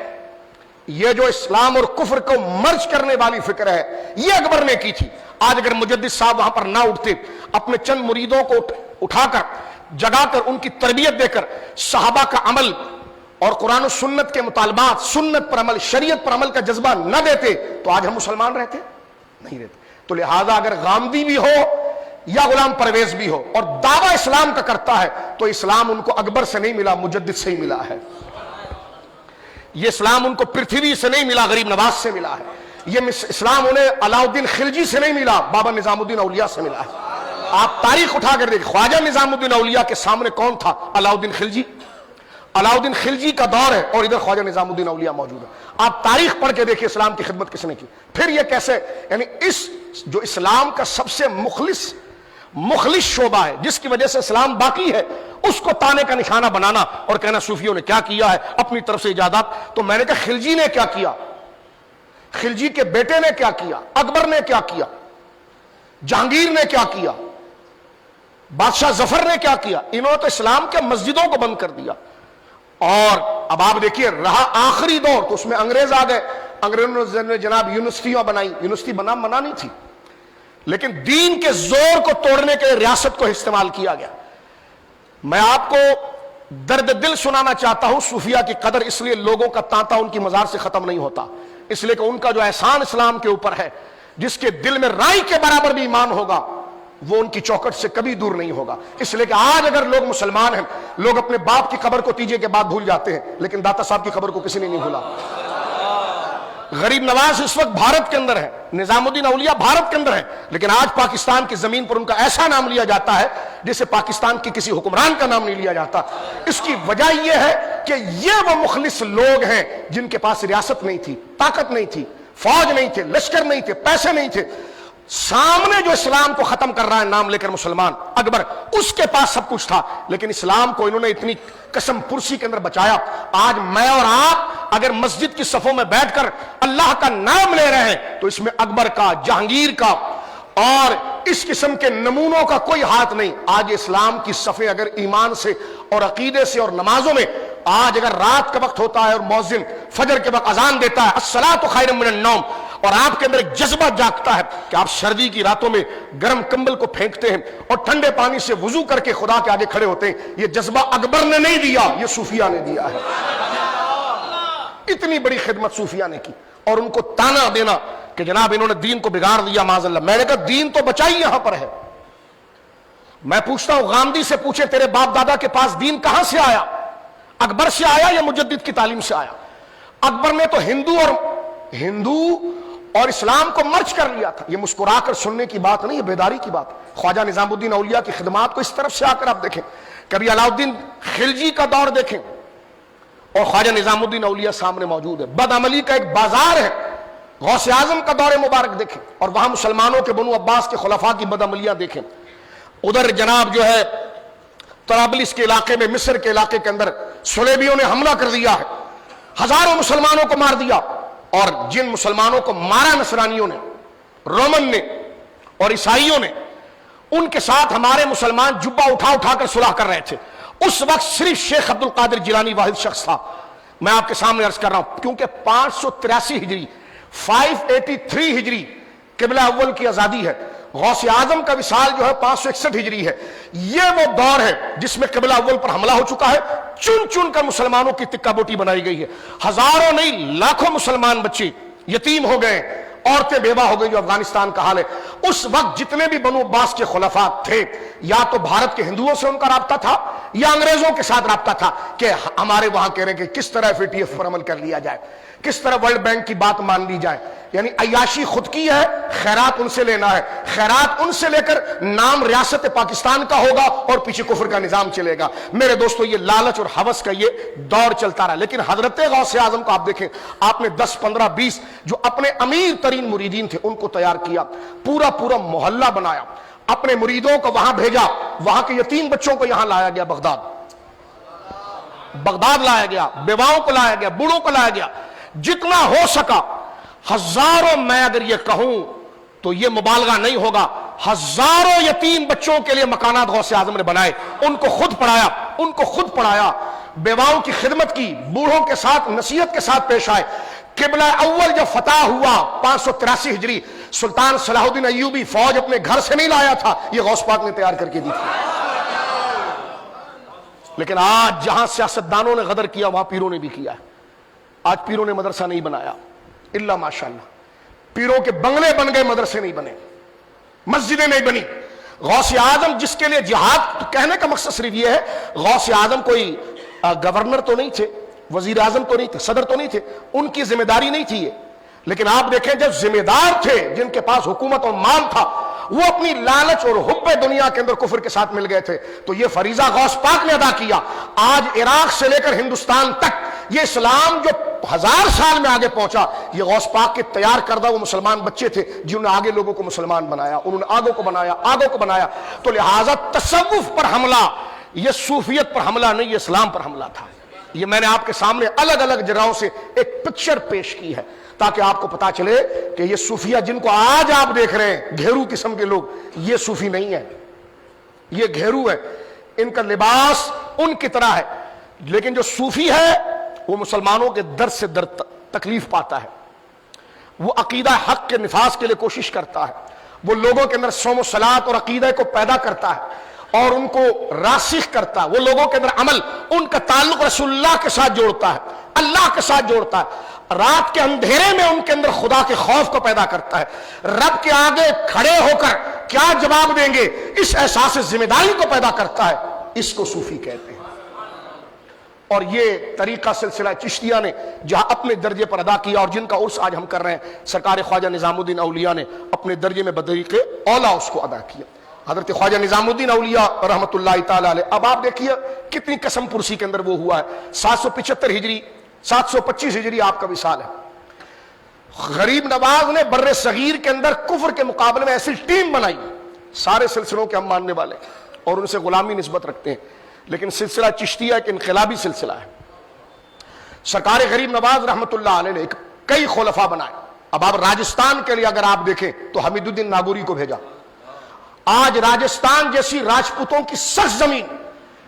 یہ جو اسلام اور کفر کو مرج کرنے والی فکر ہے، یہ اکبر نے کی تھی۔ آج اگر مجدد صاحب وہاں پر نہ اٹھتے، اپنے چند مریدوں کو اٹھا کر جگا کر ان کی تربیت دے کر صحابہ کا عمل اور قرآن و سنت کے مطالبات، سنت پر عمل، شریعت پر عمل کا جذبہ نہ دیتے تو آج ہم مسلمان رہتے نہیں رہتے۔ تو لہذا اگر غامدی بھی ہو یا غلام پرویز بھی ہو اور دعویٰ اسلام کا کرتا ہے تو اسلام ان کو اکبر سے نہیں ملا، مجدد سے ہی ملا ہے۔ یہ اسلام ان کو پرتھوی سے نہیں ملا، غریب نواز سے ملا ہے۔ یہ اسلام انہیں علاؤ الدین خلجی سے نہیں ملا، بابا نظام الدین اولیاء سے ملا ہے۔ آپ تاریخ اٹھا کر دیکھیں، خواجہ نظام الدین اولیاء کے سامنے کون تھا؟ علاؤ الدین خلجی۔ علاؤ الدین خلجی کا دور ہے اور ادھر خواجہ نظام الدین اولیاء موجود ہے۔ آپ تاریخ پڑھ کے دیکھیں اسلام کی خدمت کس نے کی۔ پھر یہ کیسے، یعنی اس جو اسلام کا سب سے مخلص شعبہ ہے، جس کی وجہ سے اسلام باقی ہے، اس کو تانے کا نشانہ بنانا اور کہنا صوفیوں نے کیا کیا ہے اپنی طرف سے ایجادات۔ تو میں نے کہا خلجی نے کیا کیا، خلجی کے بیٹے نے کیا کیا، اکبر نے کیا کیا، جہانگیر نے کیا کیا، بادشاہ ظفر نے کیا کیا؟ انہوں نے تو اسلام کے مسجدوں کو بند کر دیا۔ اور اب آپ دیکھیے رہا آخری دور تو اس میں انگریز آ گئے، انگریزوں نے جناب یونیورسٹیاں بنائی، یونیورسٹی منع نہیں تھی، لیکن دین کے زور کو توڑنے کے ریاست کو استعمال کیا گیا۔ میں آپ کو درد دل سنانا چاہتا ہوں صوفیہ کی قدر اس لیے لوگوں کا تانتا ان کی مزار سے ختم نہیں ہوتا، اس لیے کہ ان کا جو احسان اسلام کے اوپر ہے، جس کے دل میں رائی کے برابر بھی ایمان ہوگا وہ ان کی چوکھٹ سے کبھی دور نہیں ہوگا. اس لیے کہ آج اگر لوگ مسلمان ہیں، لوگ اپنے باپ کی قبر کو تیجے کے بعد بھول جاتے ہیں، لیکن داتا صاحب کی قبر کو کسی نے نہیں بھولا. غریب نواز اس وقت بھارت کے اندر ہے، نظام الدین اولیاء بھارت کے اندر ہے، لیکن آج پاکستان کی زمین پر ان کا ایسا نام لیا جاتا ہے جسے پاکستان کی کسی حکمران کا نام نہیں لیا جاتا. اس کی وجہ یہ ہے کہ یہ وہ مخلص لوگ ہیں جن کے پاس ریاست نہیں تھی، طاقت نہیں تھی، فوج نہیں تھے، لشکر نہیں تھے، پیسے نہیں تھے. سامنے جو اسلام کو ختم کر رہا ہے نام لے کر مسلمان اکبر، اس کے پاس سب کچھ تھا، لیکن اسلام کو انہوں نے اتنی قسم پرسی کے اندر بچایا. آج میں اور آپ اگر مسجد کی صفوں میں بیٹھ کر اللہ کا نام لے رہے ہیں تو اس میں اکبر کا، جہانگیر کا اور اس قسم کے نمونوں کا کوئی ہاتھ نہیں. آج اسلام کی صفیں اگر ایمان سے اور عقیدے سے اور نمازوں میں، آج اگر رات کا وقت ہوتا ہے اور مؤذن فجر کے وقت اذان دیتا ہے الصلاۃ خیر من النوم، اور آپ کے اندر ایک جذبہ جاگتا ہے کہ آپ سردی کی راتوں میں گرم کمبل کو پھینکتے ہیں اور ٹھنڈے پانی سے وضو کر کے خدا کے آگے کھڑے ہوتے ہیں، یہ جذبہ اکبر نے نہیں دیا، یہ صوفیہ نے دیا ہے. اتنی بڑی خدمت صوفیہ نے کی. اور ان کو تانا دینا کہ جناب انہوں نے دین کو بگاڑ دیا معاذ اللہ. میں نے کہا دین تو بچائی یہاں پر ہے. میں پوچھتا ہوں گاندھی سے پوچھے تیرے باپ دادا کے پاس دین کہاں سے آیا؟ اکبر سے آیا یا مجدد کی تعلیم سے آیا؟ اکبر نے تو ہندو اور اسلام کو مرج کر لیا تھا. یہ مسکرا کر سننے کی بات نہیں، یہ بیداری کی بات. خواجہ نظام الدین اولیاء کی خدمات کو اس طرف سے آ کر آپ دیکھیں، کبھی علاؤالدین خلجی کا دور دیکھیں اور خواجہ نظام الدین اولیاء سامنے موجود ہے. بدعملی کا ایک بازار ہے. غوث اعظم کا دور مبارک دیکھیں اور وہاں مسلمانوں کے بنو عباس کے خلفاء کی بدعملیاں دیکھیں. ادھر جناب جو ہے طرابلس کے علاقے میں، مصر کے علاقے کے اندر صلیبیوں نے حملہ کر دیا ہے، ہزاروں مسلمانوں کو مار دیا. اور جن مسلمانوں کو مارا نصرانیوں نے، رومن نے اور عیسائیوں نے، ان کے ساتھ ہمارے مسلمان جبہ اٹھا کر صلح کر رہے تھے. اس وقت صرف شیخ عبد القادر جیلانی واحد شخص تھا. میں آپ کے سامنے عرض کر رہا ہوں کیونکہ 583 ہجری 583 ہجری قبلہ اول کی آزادی ہے. غوث اعظم کا وصال جو ہے 561 ہجری ہے. یہ وہ دور ہے جس میں قبلہ اول پر حملہ ہو چکا ہے. چن چن کر مسلمانوں کی تکہ بوٹی بنائی گئی ہے. ہزاروں نہیں لاکھوں مسلمان بچے یتیم ہو گئے، عورتیں بیوہ ہو گئی. جو افغانستان کا حال ہے، اس وقت جتنے بھی بنو عباس کے خلفاء تھے، یا تو بھارت کے ہندوؤں سے ان کا رابطہ تھا یا انگریزوں کے ساتھ رابطہ تھا کہ ہمارے وہاں کہہ رہے ہیں کہ کس طرح FATF پر عمل کر لیا جائے، کس طرح ورلڈ بینک کی بات مان لی جائے. یعنی عیاشی خود کی ہے، خیرات ان سے لینا ہے، خیرات ان سے لے کر نام ریاست پاکستان کا ہوگا اور پیچھے کفر کا نظام چلے گا. میرے دوستو یہ لالچ اور ہوس کا یہ دور چلتا رہا. لیکن حضرت غوث اعظم کو آپ دیکھیں، آپ نے 10 15 20 جو اپنے امیر ترین مریدین تھے ان کو تیار کیا، پورا محلہ بنایا، اپنے مریدوں کو وہاں بھیجا، وہاں کے یتیم بچوں کو یہاں لایا گیا، بغداد لایا گیا، بیواؤں کو لایا گیا، بوڑھوں کو لایا گیا، جتنا ہو سکا. ہزاروں، میں اگر یہ کہوں تو یہ مبالغہ نہیں ہوگا، ہزاروں یتیم بچوں کے لیے مکانات غوث اعظم نے بنائے. ان کو خود پڑھایا، بیواؤں کی خدمت کی، بوڑھوں کے ساتھ نصیحت کے ساتھ پیش آئے. قبلہ اول جب فتح ہوا 583 ہجری، سلطان صلاح الدین ایوبی فوج اپنے گھر سے نہیں لایا تھا، یہ غوث پاک نے تیار کر کے دی تھی. لیکن آج جہاں سیاستدانوں نے غدر کیا وہاں پیروں نے بھی کیا ہے. آج پیروں نے مدرسہ نہیں بنایا الا ماشاءاللہ، پیروں کے بنگلے بن گئے، مدرسے نہیں بنے، مسجدیں نہیں بنی. غوث اعظم جس کے لیے جہاد، کہنے کا مقصد صرف یہ ہے، غوث اعظم کوئی گورنر تو نہیں تھے، وزیر اعظم تو نہیں تھے، صدر تو نہیں تھے، ان کی ذمہ داری نہیں تھی یہ. لیکن آپ دیکھیں جب ذمہ دار تھے، جن کے پاس حکومت اور مال تھا، وہ اپنی لالچ اور حب دنیا کے اندر کفر کے ساتھ مل گئے تھے، تو یہ فریضہ غوث پاک نے ادا کیا. آج عراق سے لے کر ہندوستان تک یہ اسلام جو 1000 سال میں آگے پہنچا، یہ غوث پاک کے تیار کردہ وہ مسلمان بچے تھے جنہوں نے آگے لوگوں کو مسلمان بنایا، انہوں نے آگوں کو بنایا. تو لہٰذا تصوف پر حملہ یہ صوفیت پر حملہ نہیں، یہ اسلام پر حملہ تھا. یہ میں نے آپ کے سامنے الگ الگ جگہوں سے ایک پکچر پیش کی ہے تاکہ آپ کو پتا چلے کہ یہ صوفیہ جن کو آج آپ دیکھ رہے ہیں گھیرو قسم کے لوگ، یہ صوفی نہیں ہے، یہ گھیرو ہے. ان کا لباس ان کی طرح ہے، لیکن جو صوفی ہے وہ مسلمانوں کے درد سے درد تکلیف پاتا ہے، وہ عقیدہ حق کے نفاذ کے لیے کوشش کرتا ہے، وہ لوگوں کے اندر صوم و صلات اور عقیدہ کو پیدا کرتا ہے اور ان کو راسخ کرتا ہے، وہ لوگوں کے اندر عمل، ان کا تعلق رسول اللہ کے ساتھ جوڑتا ہے، اللہ کے ساتھ جوڑتا ہے. رات کے اندھیرے میں ان کے اندر خدا کے خوف کو پیدا کرتا ہے. رب کے آگے کھڑے ہو کر کیا جواب دیں گے اس احساس ذمہ داری کو پیدا کرتا ہے. اس کو صوفی کہتے ہیں. اور یہ طریقہ سلسلہ چشتیہ نے جہاں اپنے درجے پر ادا کیا، اور جن کا عرس آج ہم کر رہے ہیں، سرکار خواجہ نظام الدین اولیاء نے اپنے درجے میں بطریق اولیٰ اس کو ادا کیا. حضرت خواجہ نظام الدین اولیاء رحمۃ اللہ تعالی علیہ. اب آپ دیکھیے کتنی قسم پرسی کے اندر وہ ہوا ہے. 775 ہجری 725 ہجری آپ کا وصال ہے. غریب نواز نے بر صغیر کے اندر کفر کے مقابلے میں ایسی ٹیم بنائی، سارے سلسلوں کے ہم ماننے والے اور ان سے غلامی نسبت رکھتے ہیں، لیکن سلسلہ چشتیہ ایک انقلابی سلسلہ ہے. سرکار غریب نواز رحمۃ اللہ علیہ نے کئی خلفاء بنائے. اب آپ راجستھان کے لیے اگر آپ دیکھیں تو حمید الدین ناگوری کو بھیجا. آج راجستھان جیسی راجپوتوں کی سخت زمین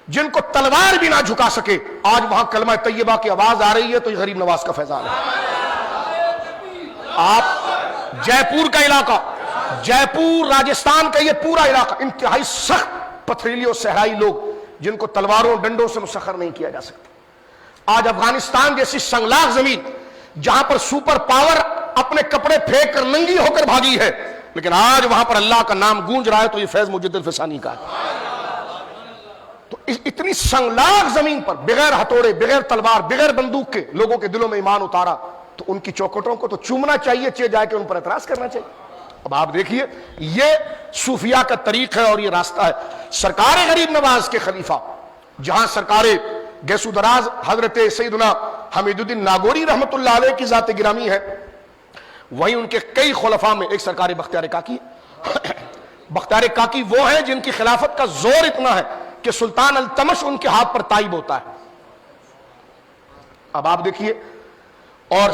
جن کو تلوار بھی نہ جھکا سکے، آج وہاں کلمہ طیبہ کی آواز آ رہی ہے تو یہ غریب نواز کا فیضان ہے. آپ جے پور کا علاقہ، جے پور راجستھان کا یہ پورا علاقہ انتہائی سخت پتھریلی اور صحرائی لوگ جن کو تلواروں ڈنڈوں سے مسخر نہیں کیا جا سکتا. آج افغانستان جیسی سنگلاخ زمین جہاں پر سپر پاور اپنے کپڑے پھینک کر ننگی ہو کر بھاگی ہے، لیکن آج وہاں پر اللہ کا نام گونج رہا ہے تو یہ فیض مجد الفسانی کا ہے. تو اتنی سنگلاخ زمین پر بغیر ہتھوڑے، بغیر تلوار، بغیر بندوق کے لوگوں کے دلوں میں ایمان اتارا، تو ان کی چوکھٹوں کو تو چومنا چاہیے، چاہے جا کے ان پر اعتراض کرنا چاہیے. اب آپ دیکھیے یہ صوفیہ کا طریق ہے اور یہ راستہ ہے. سرکار غریب نواز کے خلیفہ جہاں سرکار گیسو دراز حضرت سیدنا حمید الدین ناگوری رحمت اللہ علیہ کی ذات گرامی ہے، وہیں ان کے کئی خلفاء میں ایک سرکار بختیار کاکی. بختیار کاکی وہ ہیں جن کی خلافت کا زور اتنا ہے کہ سلطان التمش ان کے ہاتھ پر تائب ہوتا ہے. اب آپ دیکھیے، اور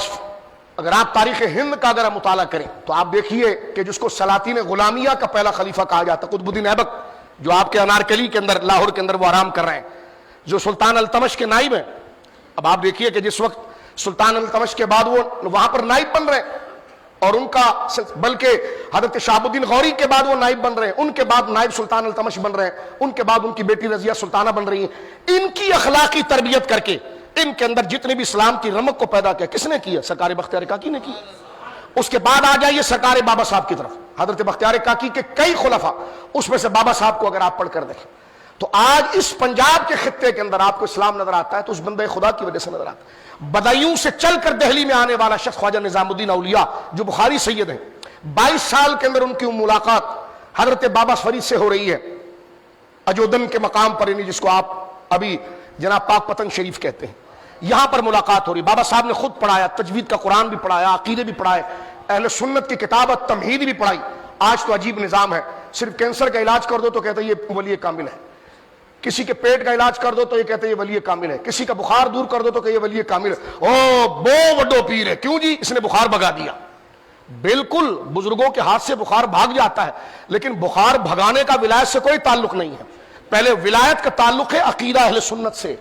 اگر آپ تاریخ ہند کا اگر مطالعہ کریں تو آپ دیکھیے کہ جس کو سلاطین غلامیہ کا پہلا خلیفہ کہا جاتا ہے قطب الدین ایبک، جو آپ کے انارکلی کے اندر لاہور کے اندر وہ آرام کر رہے ہیں، جو سلطان التمش کے نائب ہیں. اب آپ دیکھیے کہ جس وقت سلطان التمش کے بعد وہ وہاں پر نائب بن رہے ہیں، اور ان کا بلکہ حضرت شہاب الدین غوری کے بعد وہ نائب بن رہے ہیں، ان کے بعد نائب سلطان التمش بن رہے ہیں، ان کے بعد ان کی بیٹی رضیہ سلطانہ بن رہی ہیں. ان کی اخلاقی تربیت کر کے ان کے اندر جتنے بھی اسلام کی رمق کو پیدا کیا، کس نے کیا؟ سرکار بختیار کاکی نے کیا. اس کے بعد آ جائیے سرکار بابا صاحب کی طرف. حضرت بختیار کاکی کے کئی خلفاء، اس میں سے بابا صاحب کو اگر آپ پڑھ کر دیکھیں تو آج اس پنجاب کے خطے کے اندر آپ کو اسلام نظر آتا ہے تو اس بندے خدا کی وجہ سے نظر آتا ہے. بدایوں سے چل کر دہلی میں آنے والا شخص خواجہ نظام الدین اولیاء جو بخاری سید ہیں، 22 سال کے اندر ان کی ملاقات حضرت بابا فرید سے ہو رہی ہے اجودن کے مقام پر، یعنی جس کو آپ ابھی جناب پاک پتنگ شریف کہتے ہیں. یہاں پر ملاقات ہو رہی. بابا صاحب نے خود پڑھایا، تجوید کا قرآن بھی پڑھایا، عقیدے بھی پڑھائے، اہل سنت کی کتابت تمہید بھی پڑھائی. آج تو عجیب نظام ہے، صرف کینسر کا علاج کر دو تو کہتے ہیں یہ ولی کامل ہے، کسی کے پیٹ کا علاج کر دو تو یہ کہتے ہیں یہ ولی کامل ہے، کسی کا بخار دور کر دو تو کہ یہ ولی کامل ہے. او بو وڈو پیر ہے، کیوں جی؟ اس نے بخار بھگا دیا. بالکل بزرگوں کے ہاتھ سے بخار بھاگ جاتا ہے، لیکن بخار بھگانے کا ولایت سے کوئی تعلق نہیں ہے. پہلے ولایت کا تعلق ہے عقیدہ اہل سنت سے.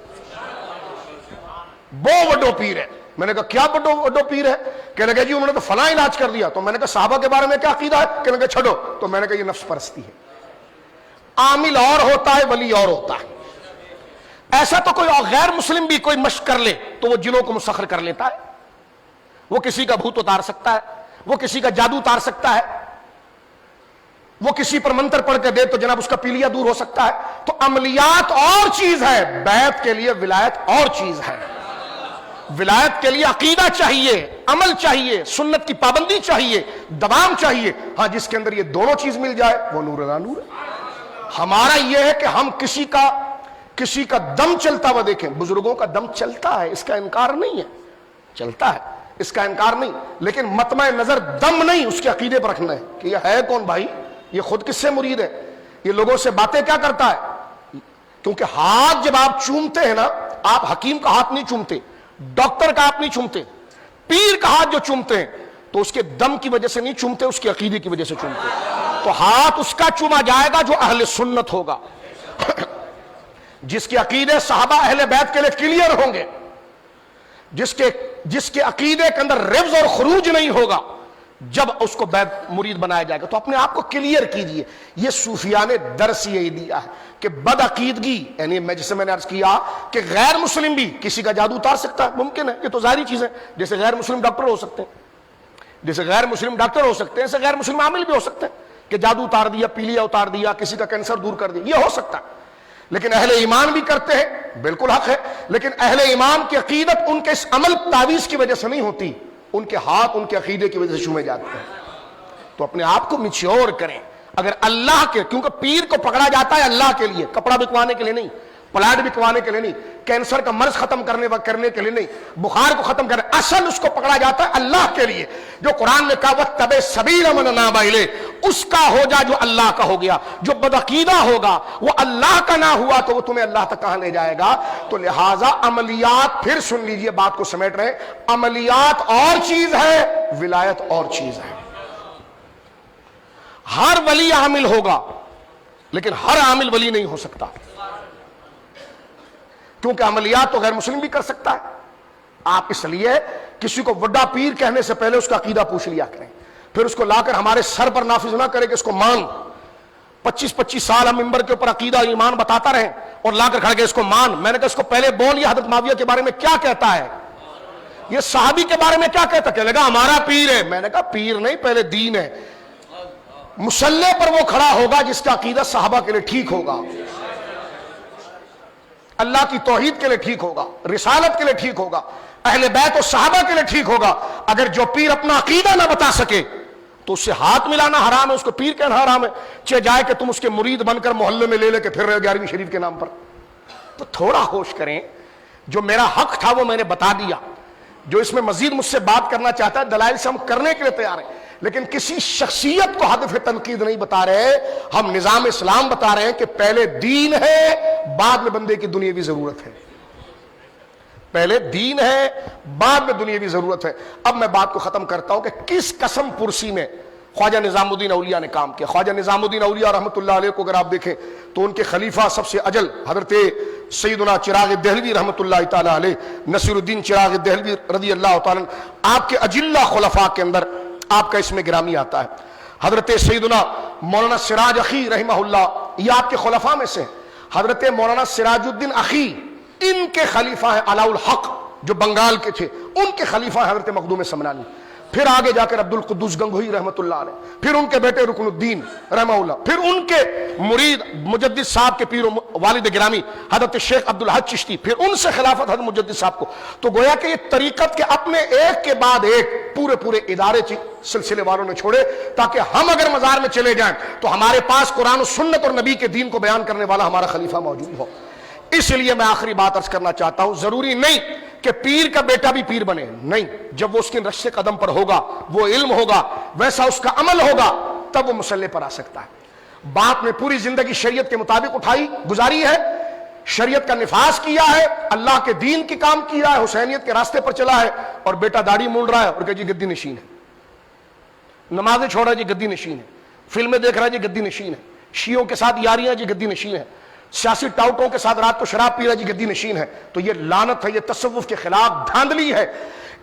بو وڈو پیر ہے. میں نے کہا کیا وڈو پیر ہے؟ کہنے لگا جی انہوں نے تو فلاں علاج کر دیا. تو میں نے کہا صحابہ کے بارے میں کیا عقیدہ ہے؟ کہنے لگا چھوڑو. تو میں نے کہا یہ نفس پرستی ہے. عامل اور ہوتا ہے، ولی اور ہوتا ہے. ایسا تو کوئی غیر مسلم بھی کوئی مشق کر لے تو وہ جنوں کو مسخر کر لیتا ہے. وہ کسی کا بھوت اتار سکتا ہے، وہ کسی کا جادو اتار سکتا ہے، وہ کسی پر منتر پڑھ کے دے تو جناب اس کا پیلیا دور ہو سکتا ہے. تو عملیات اور چیز ہے، بیعت کے لیے ولایت اور چیز ہے. ولایت کے لیے عقیدہ چاہیے، عمل چاہیے، سنت کی پابندی چاہیے، دوام چاہیے. ہاں جس کے اندر یہ دونوں چیز مل جائے وہ نور لا نور ہے. ہمارا یہ ہے کہ ہم کسی کا دم چلتا ہوا دیکھیں. بزرگوں کا دم چلتا ہے، اس کا انکار نہیں ہے، چلتا ہے، اس کا انکار نہیں، لیکن مطمع نظر دم نہیں، اس کے عقیدے پر رکھنا ہے کہ یہ ہے کون بھائی، یہ خود کس سے مرید ہے، یہ لوگوں سے باتیں کیا کرتا ہے. کیونکہ ہاتھ جب آپ چومتے ہیں نا، آپ حکیم کا ہاتھ نہیں چومتے، ڈاکٹر کا آپ نہیں چومتے، پیر کا ہاتھ جو چومتے ہیں تو اس کے دم کی وجہ سے نہیں چومتے، اس کے عقیدے کی وجہ سے چومتے. تو ہاتھ اس کا چوما جائے گا جو اہل سنت ہوگا، جس کے عقیدے صحابہ اہل بیت کے لیے کلیئر ہوں گے، جس کے عقیدے کے اندر رفض اور خروج نہیں ہوگا، جب اس کو مرید بنایا جائے گا. تو اپنے آپ کو کلیئر کیجئے. یہ صوفیاء نے درس یہی دیا ہے کہ بد عقیدگی، یعنی جیسے میں نے عرض کیا کہ غیر مسلم بھی کسی کا جادو اتار سکتا ہے، ممکن ہے، یہ تو ظاہری چیز ہے. جیسے غیر مسلم ڈاکٹر ہو سکتے ہیں، جیسے غیر مسلم ڈاکٹر ہو سکتے ہیں، ایسے غیر مسلم عامل بھی ہو سکتے ہیں کہ جادو اتار دیا، پیلیا اتار دیا، کسی کا کینسر دور کر دیا، یہ ہو سکتا ہے. لیکن اہل ایمان بھی کرتے ہیں، بالکل حق ہے. لیکن اہل ایمان کی عقیدت ان کے اس عمل تعویذ کی وجہ سے نہیں ہوتی، ان کے ہاتھ ان کے عقیدے کی وجہ سے چھومے جاتے ہیں. تو اپنے آپ کو میچور کریں. اگر اللہ کے، کیونکہ پیر کو پکڑا جاتا ہے اللہ کے لیے، کپڑا بکوانے کے لیے نہیں، پلاٹ بکوانے کے لیے نہیں، کینسر کا مرض ختم کرنے کے لیے نہیں، بخار کو ختم کرنے، اصل اس کو پکڑا جاتا ہے اللہ کے لیے. جو قرآن نے کہا وَاتَّبِعْ سَبِيلَ مَنْ أَنَابَ إِلَيْهِ، اس کا ہو جا جو اللہ کا ہو گیا. جو بدعقیدہ ہوگا وہ اللہ کا نہ ہوا تو وہ تمہیں اللہ تک کہاں لے جائے گا. تو لہٰذا عملیات، پھر سن لیجئے بات کو سمیٹ رہے، عملیات اور چیز ہے، ولایت اور چیز ہے. ہر ولی عامل ہوگا لیکن ہر عامل ولی نہیں ہو سکتا، کیونکہ عملیات تو غیر مسلم بھی کر سکتا ہے. آپ اس لیے کسی کو وڈا پیر کہنے سے پہلے اس کا عقیدہ پوچھ لیا کریں، پھر اس کو لا کر ہمارے سر پر نافذ نہ کرے کہ اس کو مان. 25 سال ہم منبر کے اوپر عقیدہ ایمان بتاتا رہے اور لا کر کھڑ کے اس کو مان. میں نے کہا اس کو پہلے بول، یہ حضرت معاویہ کے بارے میں کیا کہتا ہے، یہ صحابی کے بارے میں کیا کہتا ہے. کہنے لگا ہمارا پیر ہے. میں نے کہا پیر نہیں، پہلے دین ہے. مسلح پر وہ کھڑا ہوگا جس کا عقیدہ صحابہ کے لیے ٹھیک ہوگا، اللہ کی توحید کے لیے ٹھیک ہوگا، رسالت کے لیے ٹھیک ہوگا، اہل بیت و صحابہ کے لیے ٹھیک ہوگا. اگر جو پیر اپنا عقیدہ نہ بتا سکے تو اس سے ہاتھ ملانا حرام ہے، اس کو پیر کہنا حرام ہے. چہ جائے کہ تم اس کے مرید بن کر محلے میں لے کے پھر رہے 11ویں شریف کے نام پر. تو تھوڑا ہوش کریں. جو میرا حق تھا وہ میں نے بتا دیا. جو اس میں مزید مجھ سے بات کرنا چاہتا ہے دلائل سے ہم کرنے کے لیے تیار ہیں، لیکن کسی شخصیت کو ہدف تنقید نہیں بتا رہے. ہم نظام اسلام بتا رہے ہیں کہ پہلے دین ہے، بعد میں بندے کی دنیاوی ضرورت ہے. پہلے دین ہے، بعد میں دنیاوی ضرورت ہے. اب میں بات کو ختم کرتا ہوں کہ کس قسم پرسی میں خواجہ نظام الدین اولیاء نے کام کیا. خواجہ نظام الدین اولیاء رحمۃ اللہ علیہ کو اگر آپ دیکھیں تو ان کے خلیفہ سب سے اجل حضرت سیدنا چراغ دہلوی رحمۃ اللہ تعالی علیہ، نصیر الدین چراغ دہلوی رضی اللہ تعالی عنہ، آپ کے اجلہ خلفاء کے اندر آپ کا اس میں گرامی آتا ہے. حضرت سیدنا مولانا سراج اخی رحمہ اللہ، یہ آپ کے خلفاء میں سے. حضرت مولانا سراج الدین اخی ان کے خلیفہ ہیں علاء الحق جو بنگال کے تھے، ان کے خلیفہ ہیں حضرت مخدوم سمنانی. پھر آگے جا کر عبد القدوس گنگوہی رحمۃ اللہ علیہ، پھر ان کے بیٹے رکن الدین رحمہ اللہ، پھر ان کے مرید مجدد صاحب کے پیر و والد گرامی حضرت شیخ عبد الحج چشتی، پھر ان سے خلافت حضرت مجدد صاحب کو. تو گویا کہ یہ طریقت کے اپنے ایک کے بعد ایک پورے ادارے سلسلے والوں نے چھوڑے، تاکہ ہم اگر مزار میں چلے جائیں تو ہمارے پاس قرآن و سنت اور نبی کے دین کو بیان کرنے والا ہمارا خلیفہ موجود ہو. اس لیے میں آخری بات عرض کرنا چاہتا ہوں، ضروری نہیں کہ پیر کا بیٹا بھی پیر بنے، نہیں. جب وہ اس کے رشتے قدم پر ہوگا، وہ علم ہوگا، ویسا اس کا عمل ہوگا، تب وہ مسلح پر آ سکتا ہے. باپ نے پوری زندگی شریعت کے مطابق گزاری ہے، شریعت کا نفاذ کیا ہے، اللہ کے دین کی کام کیا ہے، حسینیت کے راستے پر چلا ہے، اور بیٹا داڑھی مول رہا ہے اور کہ جی گدی نشین ہے، نمازیں چھوڑ رہا ہے جی گدی نشین ہے، فلمیں دیکھ رہا ہے جی گدی نشین ہے، شیعوں کے ساتھ یاریاں جی گدی نشین ہے، سیاسی ٹاؤٹوں کے ساتھ رات کو شراب پی رہا جی گدی نشین ہے. تو یہ لعنت ہے، یہ تصوف کے خلاف دھاندلی ہے.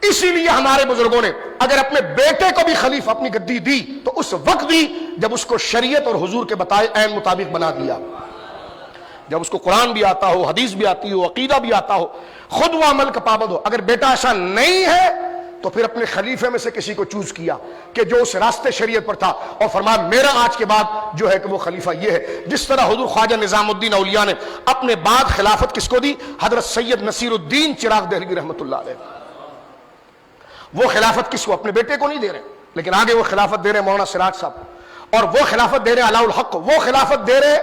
اسی لیے ہمارے بزرگوں نے اگر اپنے بیٹے کو بھی خلیفہ اپنی گدی دی تو اس وقت دی جب اس کو شریعت اور حضور کے بتائے عین مطابق بنا دیا، جب اس کو قرآن بھی آتا ہو، حدیث بھی آتی ہو، عقیدہ بھی آتا ہو، خود وہ عمل کا پابند ہو. اگر بیٹا ایسا نہیں ہے تو پھر اپنے خلیفے میں سے کسی کو چوز کیا کہ جو اس راستے شریعت پر تھا، اور فرمایا میرا آج کے بعد جو ہے کہ وہ خلیفہ یہ ہے. جس طرح حضور خواجہ نظام الدین اولیاء نے اپنے بعد خلافت کس کو دی؟ حضرت سید نصیر الدین چراغ دہلوی رحمۃ اللہ علیہ. وہ خلافت کس کو؟ اپنے بیٹے کو نہیں دے رہے، لیکن آگے وہ خلافت دے رہے مولانا سراج صاحب، اور وہ خلافت دے رہے علاء الحق، وہ خلافت دے رہے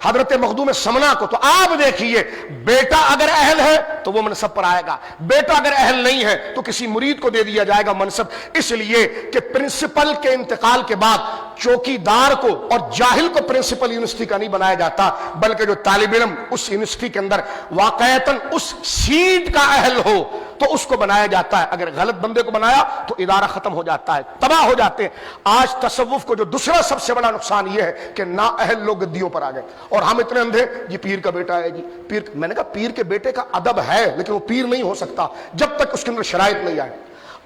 حضرت مخدوم سمنا کو. تو آپ دیکھیے، بیٹا اگر اہل ہے تو وہ منصب پر آئے گا، بیٹا اگر اہل نہیں ہے تو کسی مرید کو دے دیا جائے گا منصب. اس لیے کہ پرنسپل کے انتقال کے بعد چوکی دار کو اور جاہل کو پرنسپل یونیورسٹی کا نہیں بنایا جاتا، بلکہ جو طالب علم اس یونیورسٹی کے اندر واقعتاً اس سیٹ کا اہل ہو تو اس کو بنایا جاتا ہے. اگر غلط بندے کو بنایا تو ادارہ ختم ہو جاتا ہے، تباہ ہو جاتے ہیں. آج تصوف کو جو دوسرا سب سے بڑا نقصان یہ ہے کہ نااہل لوگ گدیوں پر آ گئے، اور ہم اتنے اندھے جی پیر کا بیٹا ہے جی پیر. میں نے کہا پیر کے بیٹے کا ادب ہے، لیکن وہ پیر نہیں ہو سکتا جب تک اس کے اندر شرائط نہیں آئے.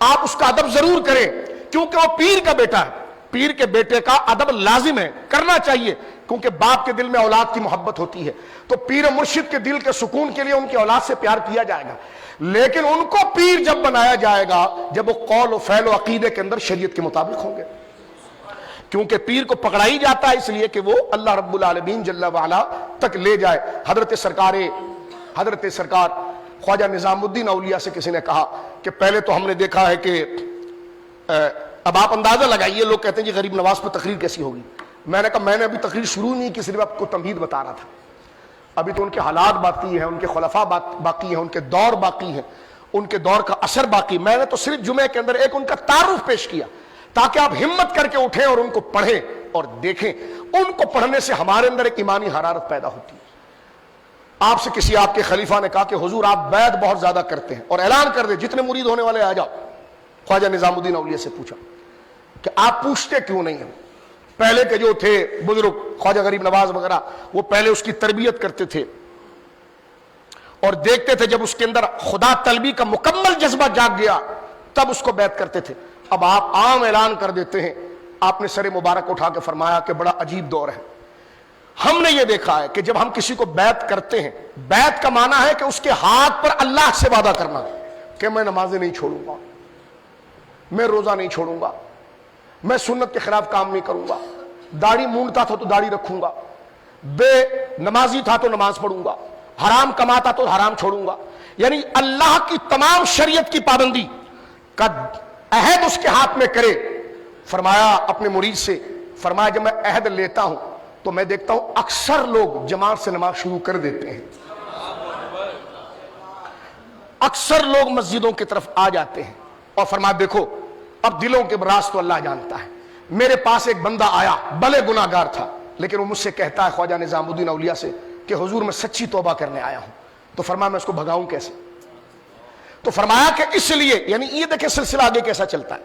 آپ اس کا ادب ضرور کریں کیونکہ وہ پیر کا بیٹا ہے. پیر کے بیٹے کا ادب لازم ہے, کرنا چاہیے, کیونکہ باپ کے دل میں اولاد کی محبت ہوتی ہے. تو پیر مرشد کے دل کے سکون کے لیے ان کی اولاد سے پیار کیا جائے گا, لیکن ان کو پیر جب بنایا جائے گا جب وہ قول و فعل و عقیدے کے اندر شریعت کے مطابق ہوں گے. کیونکہ پیر کو پکڑائی جاتا ہے اس لیے کہ وہ اللہ رب العالمین جل وعلا تک لے جائے. حضرت سرکار خواجہ نظام الدین اولیاء سے کسی نے کہا کہ پہلے تو ہم نے دیکھا ہے کہ اب آپ اندازہ لگائیے, لوگ کہتے ہیں جی غریب نواز پر تقریر کیسی ہوگی. میں نے کہا میں نے ابھی تقریر شروع نہیں کی, صرف آپ کو تمہید بتا رہا تھا. ابھی تو ان کے حالات باقی ہیں, ان کے خلفاء باقی ہیں, ان کے دور باقی ہیں, ان کے دور کا اثر باقی. میں نے تو صرف جمعے کے اندر ایک ان کا تعارف پیش کیا تاکہ آپ ہمت کر کے اٹھیں اور ان کو پڑھیں اور دیکھیں. ان کو پڑھنے سے ہمارے اندر ایک ایمانی حرارت پیدا ہوتی ہے. آپ سے کسی آپ کے خلیفہ نے کہا کہ حضور آپ بیعت بہت زیادہ کرتے ہیں, اور اعلان کر دے جتنے مرید ہونے والے آ جاؤ. خواجہ نظام الدین اولیاء سے پوچھا کہ آپ پوچھتے کیوں نہیں ہیں؟ پہلے کے جو تھے بزرگ خواجہ غریب نواز وغیرہ, وہ پہلے اس کی تربیت کرتے تھے اور دیکھتے تھے جب اس کے اندر خدا طلبی کا مکمل جذبہ جاگ گیا تب اس کو بیعت کرتے تھے. اب آپ عام اعلان کر دیتے ہیں. آپ نے سر مبارک اٹھا کے فرمایا کہ بڑا عجیب دور ہے. ہم نے یہ دیکھا ہے کہ جب ہم کسی کو بیعت کرتے ہیں, بیعت کا معنی ہے کہ اس کے ہاتھ پر اللہ سے وعدہ کرنا کہ میں نمازیں نہیں چھوڑوں گا, میں روزہ نہیں چھوڑوں گا, میں سنت کے خلاف کام نہیں کروں گا, داڑھی مونڈتا تھا تو داڑھی رکھوں گا, بے نمازی تھا تو نماز پڑھوں گا, حرام کماتا تو حرام چھوڑوں گا. یعنی اللہ کی تمام شریعت کی پابندی کا عہد اس کے ہاتھ میں کرے. فرمایا اپنے مرید سے, فرمایا جب میں عہد لیتا ہوں تو میں دیکھتا ہوں اکثر لوگ جماعت سے نماز شروع کر دیتے ہیں, اکثر لوگ مسجدوں کی طرف آ جاتے ہیں. اور فرمایا دیکھو اب دلوں کے راز تو اللہ جانتا ہے. میرے پاس ایک بندہ آیا, بھلے گناہ گار تھا, لیکن وہ مجھ سے کہتا ہے خواجہ نظام الدین اولیاء سے کہ حضور میں سچی توبہ کرنے آیا ہوں. تو فرمایا میں اس کو بھگاؤں کیسے؟ تو فرمایا کہ اس لیے, یعنی یہ دیکھیں سلسلہ آگے کیسا چلتا ہے.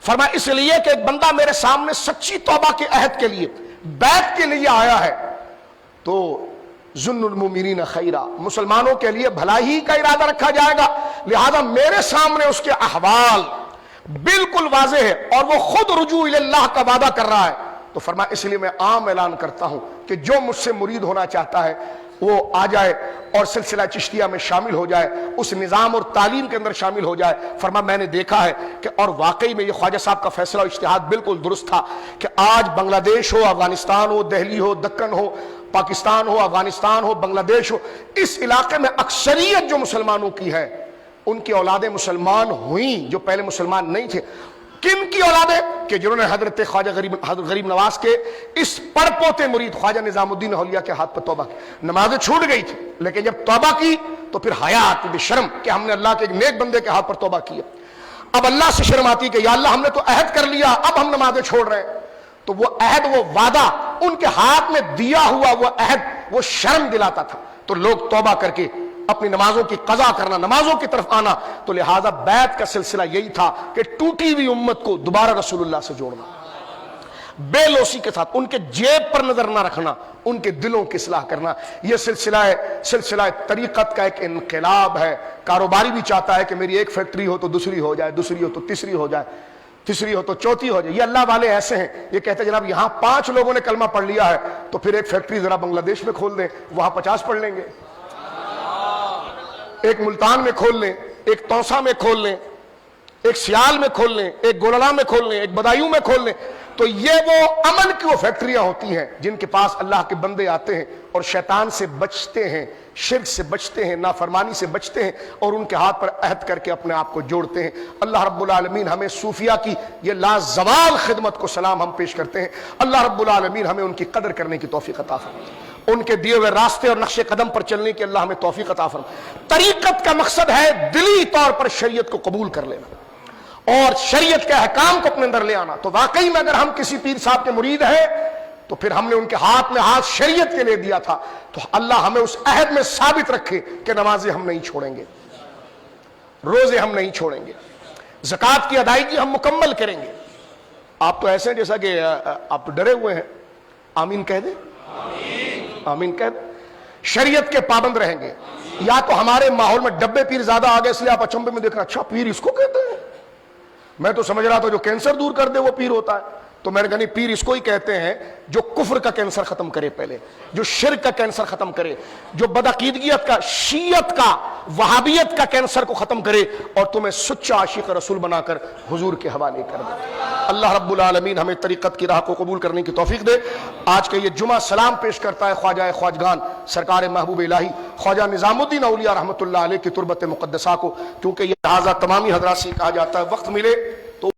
فرمایا اس لیے کہ ایک بندہ میرے سامنے سچی توبہ کے عہد کے لیے بیعت کے لیے آیا ہے تو ظن المؤمنین خیرا, مسلمانوں کے لیے بھلائی کا ارادہ رکھا جائے گا. لہذا میرے سامنے اس کے احوال بالکل واضح ہے اور وہ خود رجوع اللہ کا وعدہ کر رہا ہے. تو فرمایا اس لیے میں عام اعلان کرتا ہوں کہ جو مجھ سے مرید ہونا چاہتا ہے وہ آ جائے اور سلسلہ چشتیہ میں شامل ہو جائے, اس نظام اور تعلیم کے اندر شامل ہو جائے. فرمایا میں نے دیکھا ہے کہ, اور واقعی میں یہ خواجہ صاحب کا فیصلہ و اجتہاد بالکل درست تھا کہ آج بنگلہ دیش ہو, افغانستان ہو, دہلی ہو, دکن ہو, پاکستان ہو, افغانستان ہو, بنگلہ دیش ہو, اس علاقے میں اکثریت جو مسلمانوں کی ہے ان کی اولادیں مسلمان ہوئیں جو پہلے مسلمان نہیں تھے. کن کی اولادیں؟ کہ جنہوں نے حضرت خواجہ غریب نواز کے اس پڑ پوتے مرید خواجہ نظام الدین اولیاء کے ہاتھ پر توبہ کی. نمازیں چھوٹ گئی تھی لیکن جب توبہ کی تو پھر حیا آتی تھی, شرم, کہ ہم نے اللہ کے ایک نیک بندے کے ہاتھ پر توبہ کیا. اب اللہ سے شرم آتی کہ یا اللہ ہم نے تو عہد کر لیا, اب ہم نمازیں چھوڑ رہے ہیں. تو وہ عہد, وہ وعدہ ان کے ہاتھ میں دیا ہوا وہ عہد, وہ شرم دلاتا تھا. تو لوگ توبہ کر کے اپنی نمازوں کی قضا کرنا, نمازوں کی طرف آنا. تو لہذا بیعت کا سلسلہ یہی تھا کہ ٹوٹی ہوئی امت کو دوبارہ رسول اللہ سے جوڑنا, بے لوسی کے ساتھ, ان کے جیب پر نظر نہ رکھنا, ان کے دلوں کی اصلاح کرنا. یہ سلسلہ طریقت کا ایک انقلاب ہے. کاروباری بھی چاہتا ہے کہ میری ایک فیکٹری ہو تو دوسری ہو جائے, دوسری ہو تو تیسری ہو جائے, تیسری ہو تو چوتھی ہو جائے. یہ اللہ والے ایسے ہیں, یہ کہتے ہیں جناب یہاں 5 لوگوں نے کلمہ پڑھ لیا ہے تو پھر ایک فیکٹری ذرا بنگلہ دیش میں کھول دیں, وہاں 50 پڑھ لیں گے. ایک ملتان میں کھول لیں, ایک توسا میں کھول لیں, ایک سیال میں کھول لیں, ایک گولڑا میں کھول لیں, ایک بدایوں میں کھول لیں. تو یہ وہ امن کی وہ فیکٹریاں ہوتی ہیں جن کے پاس اللہ کے بندے آتے ہیں اور شیطان سے بچتے ہیں, شرک سے بچتے ہیں, نافرمانی سے بچتے ہیں اور ان کے ہاتھ پر عہد کر کے اپنے آپ کو جوڑتے ہیں. اللہ رب العالمین ہمیں صوفیہ کی یہ لازوال خدمت کو سلام ہم پیش کرتے ہیں. اللہ رب العالمین ہمیں ان کی قدر کرنے کی توفیق عطا فرمائے, ان کے دیے ہوئے راستے اور نقش قدم پر چلنے کی اللہ ہمیں توفیق عطا فرمائے. طریقت کا مقصد ہے دلی طور پر شریعت کو قبول کر لینا اور شریعت کے احکام کو اپنے اندر لے آنا. تو واقعی میں اگر ہم کسی پیر صاحب کے مرید ہیں تو پھر ہم نے ان کے ہاتھ میں ہاتھ شریعت کے لے دیا تھا, تو اللہ ہمیں اس عہد میں ثابت رکھے کہ نمازیں ہم نہیں چھوڑیں گے, روزے ہم نہیں چھوڑیں گے, زکوٰۃ کی ادائیگی ہم مکمل کریں گے. آپ تو ایسے ہیں جیسا کہ آپ ڈرے ہوئے ہیں. آمین کہہ دیں, آمین کہہ دیں. شریعت کے پابند رہیں گے. یا تو ہمارے ماحول میں ڈبے پیر زیادہ آ گئے اس لیے آپ اچنبے میں دیکھ رہے ہیں, اچھا پیر اس کو کہتے ہیں, میں تو سمجھ رہا تھا جو کینسر دور کر دے وہ پیر ہوتا ہے. تو میں نے کہا نہیں، پیر اس کو ہی کہتے ہیں جو کفر کا کینسر ختم کرے، پہلے جو شرک کا کینسر ختم کرے، جو بدعقیدگیت کا، شیعت کا، وہابیت کا کینسر کو ختم کرے اور تمہیں سچا عاشق رسول بنا کر حضور کے حوالے کر دے. اللہ رب العالمین ہمیں طریقت کی راہ کو قبول کرنے کی توفیق دے. آج کے یہ جمعہ سلام پیش کرتا ہے خواجہ خواجگان سرکار محبوب الہی خواجہ نظام الدین اولیاء رحمۃ اللہ علیہ کی تربت مقدسہ کو، کیونکہ یہ لہٰذا تمامی حضرات سے کہا جاتا ہے وقت ملے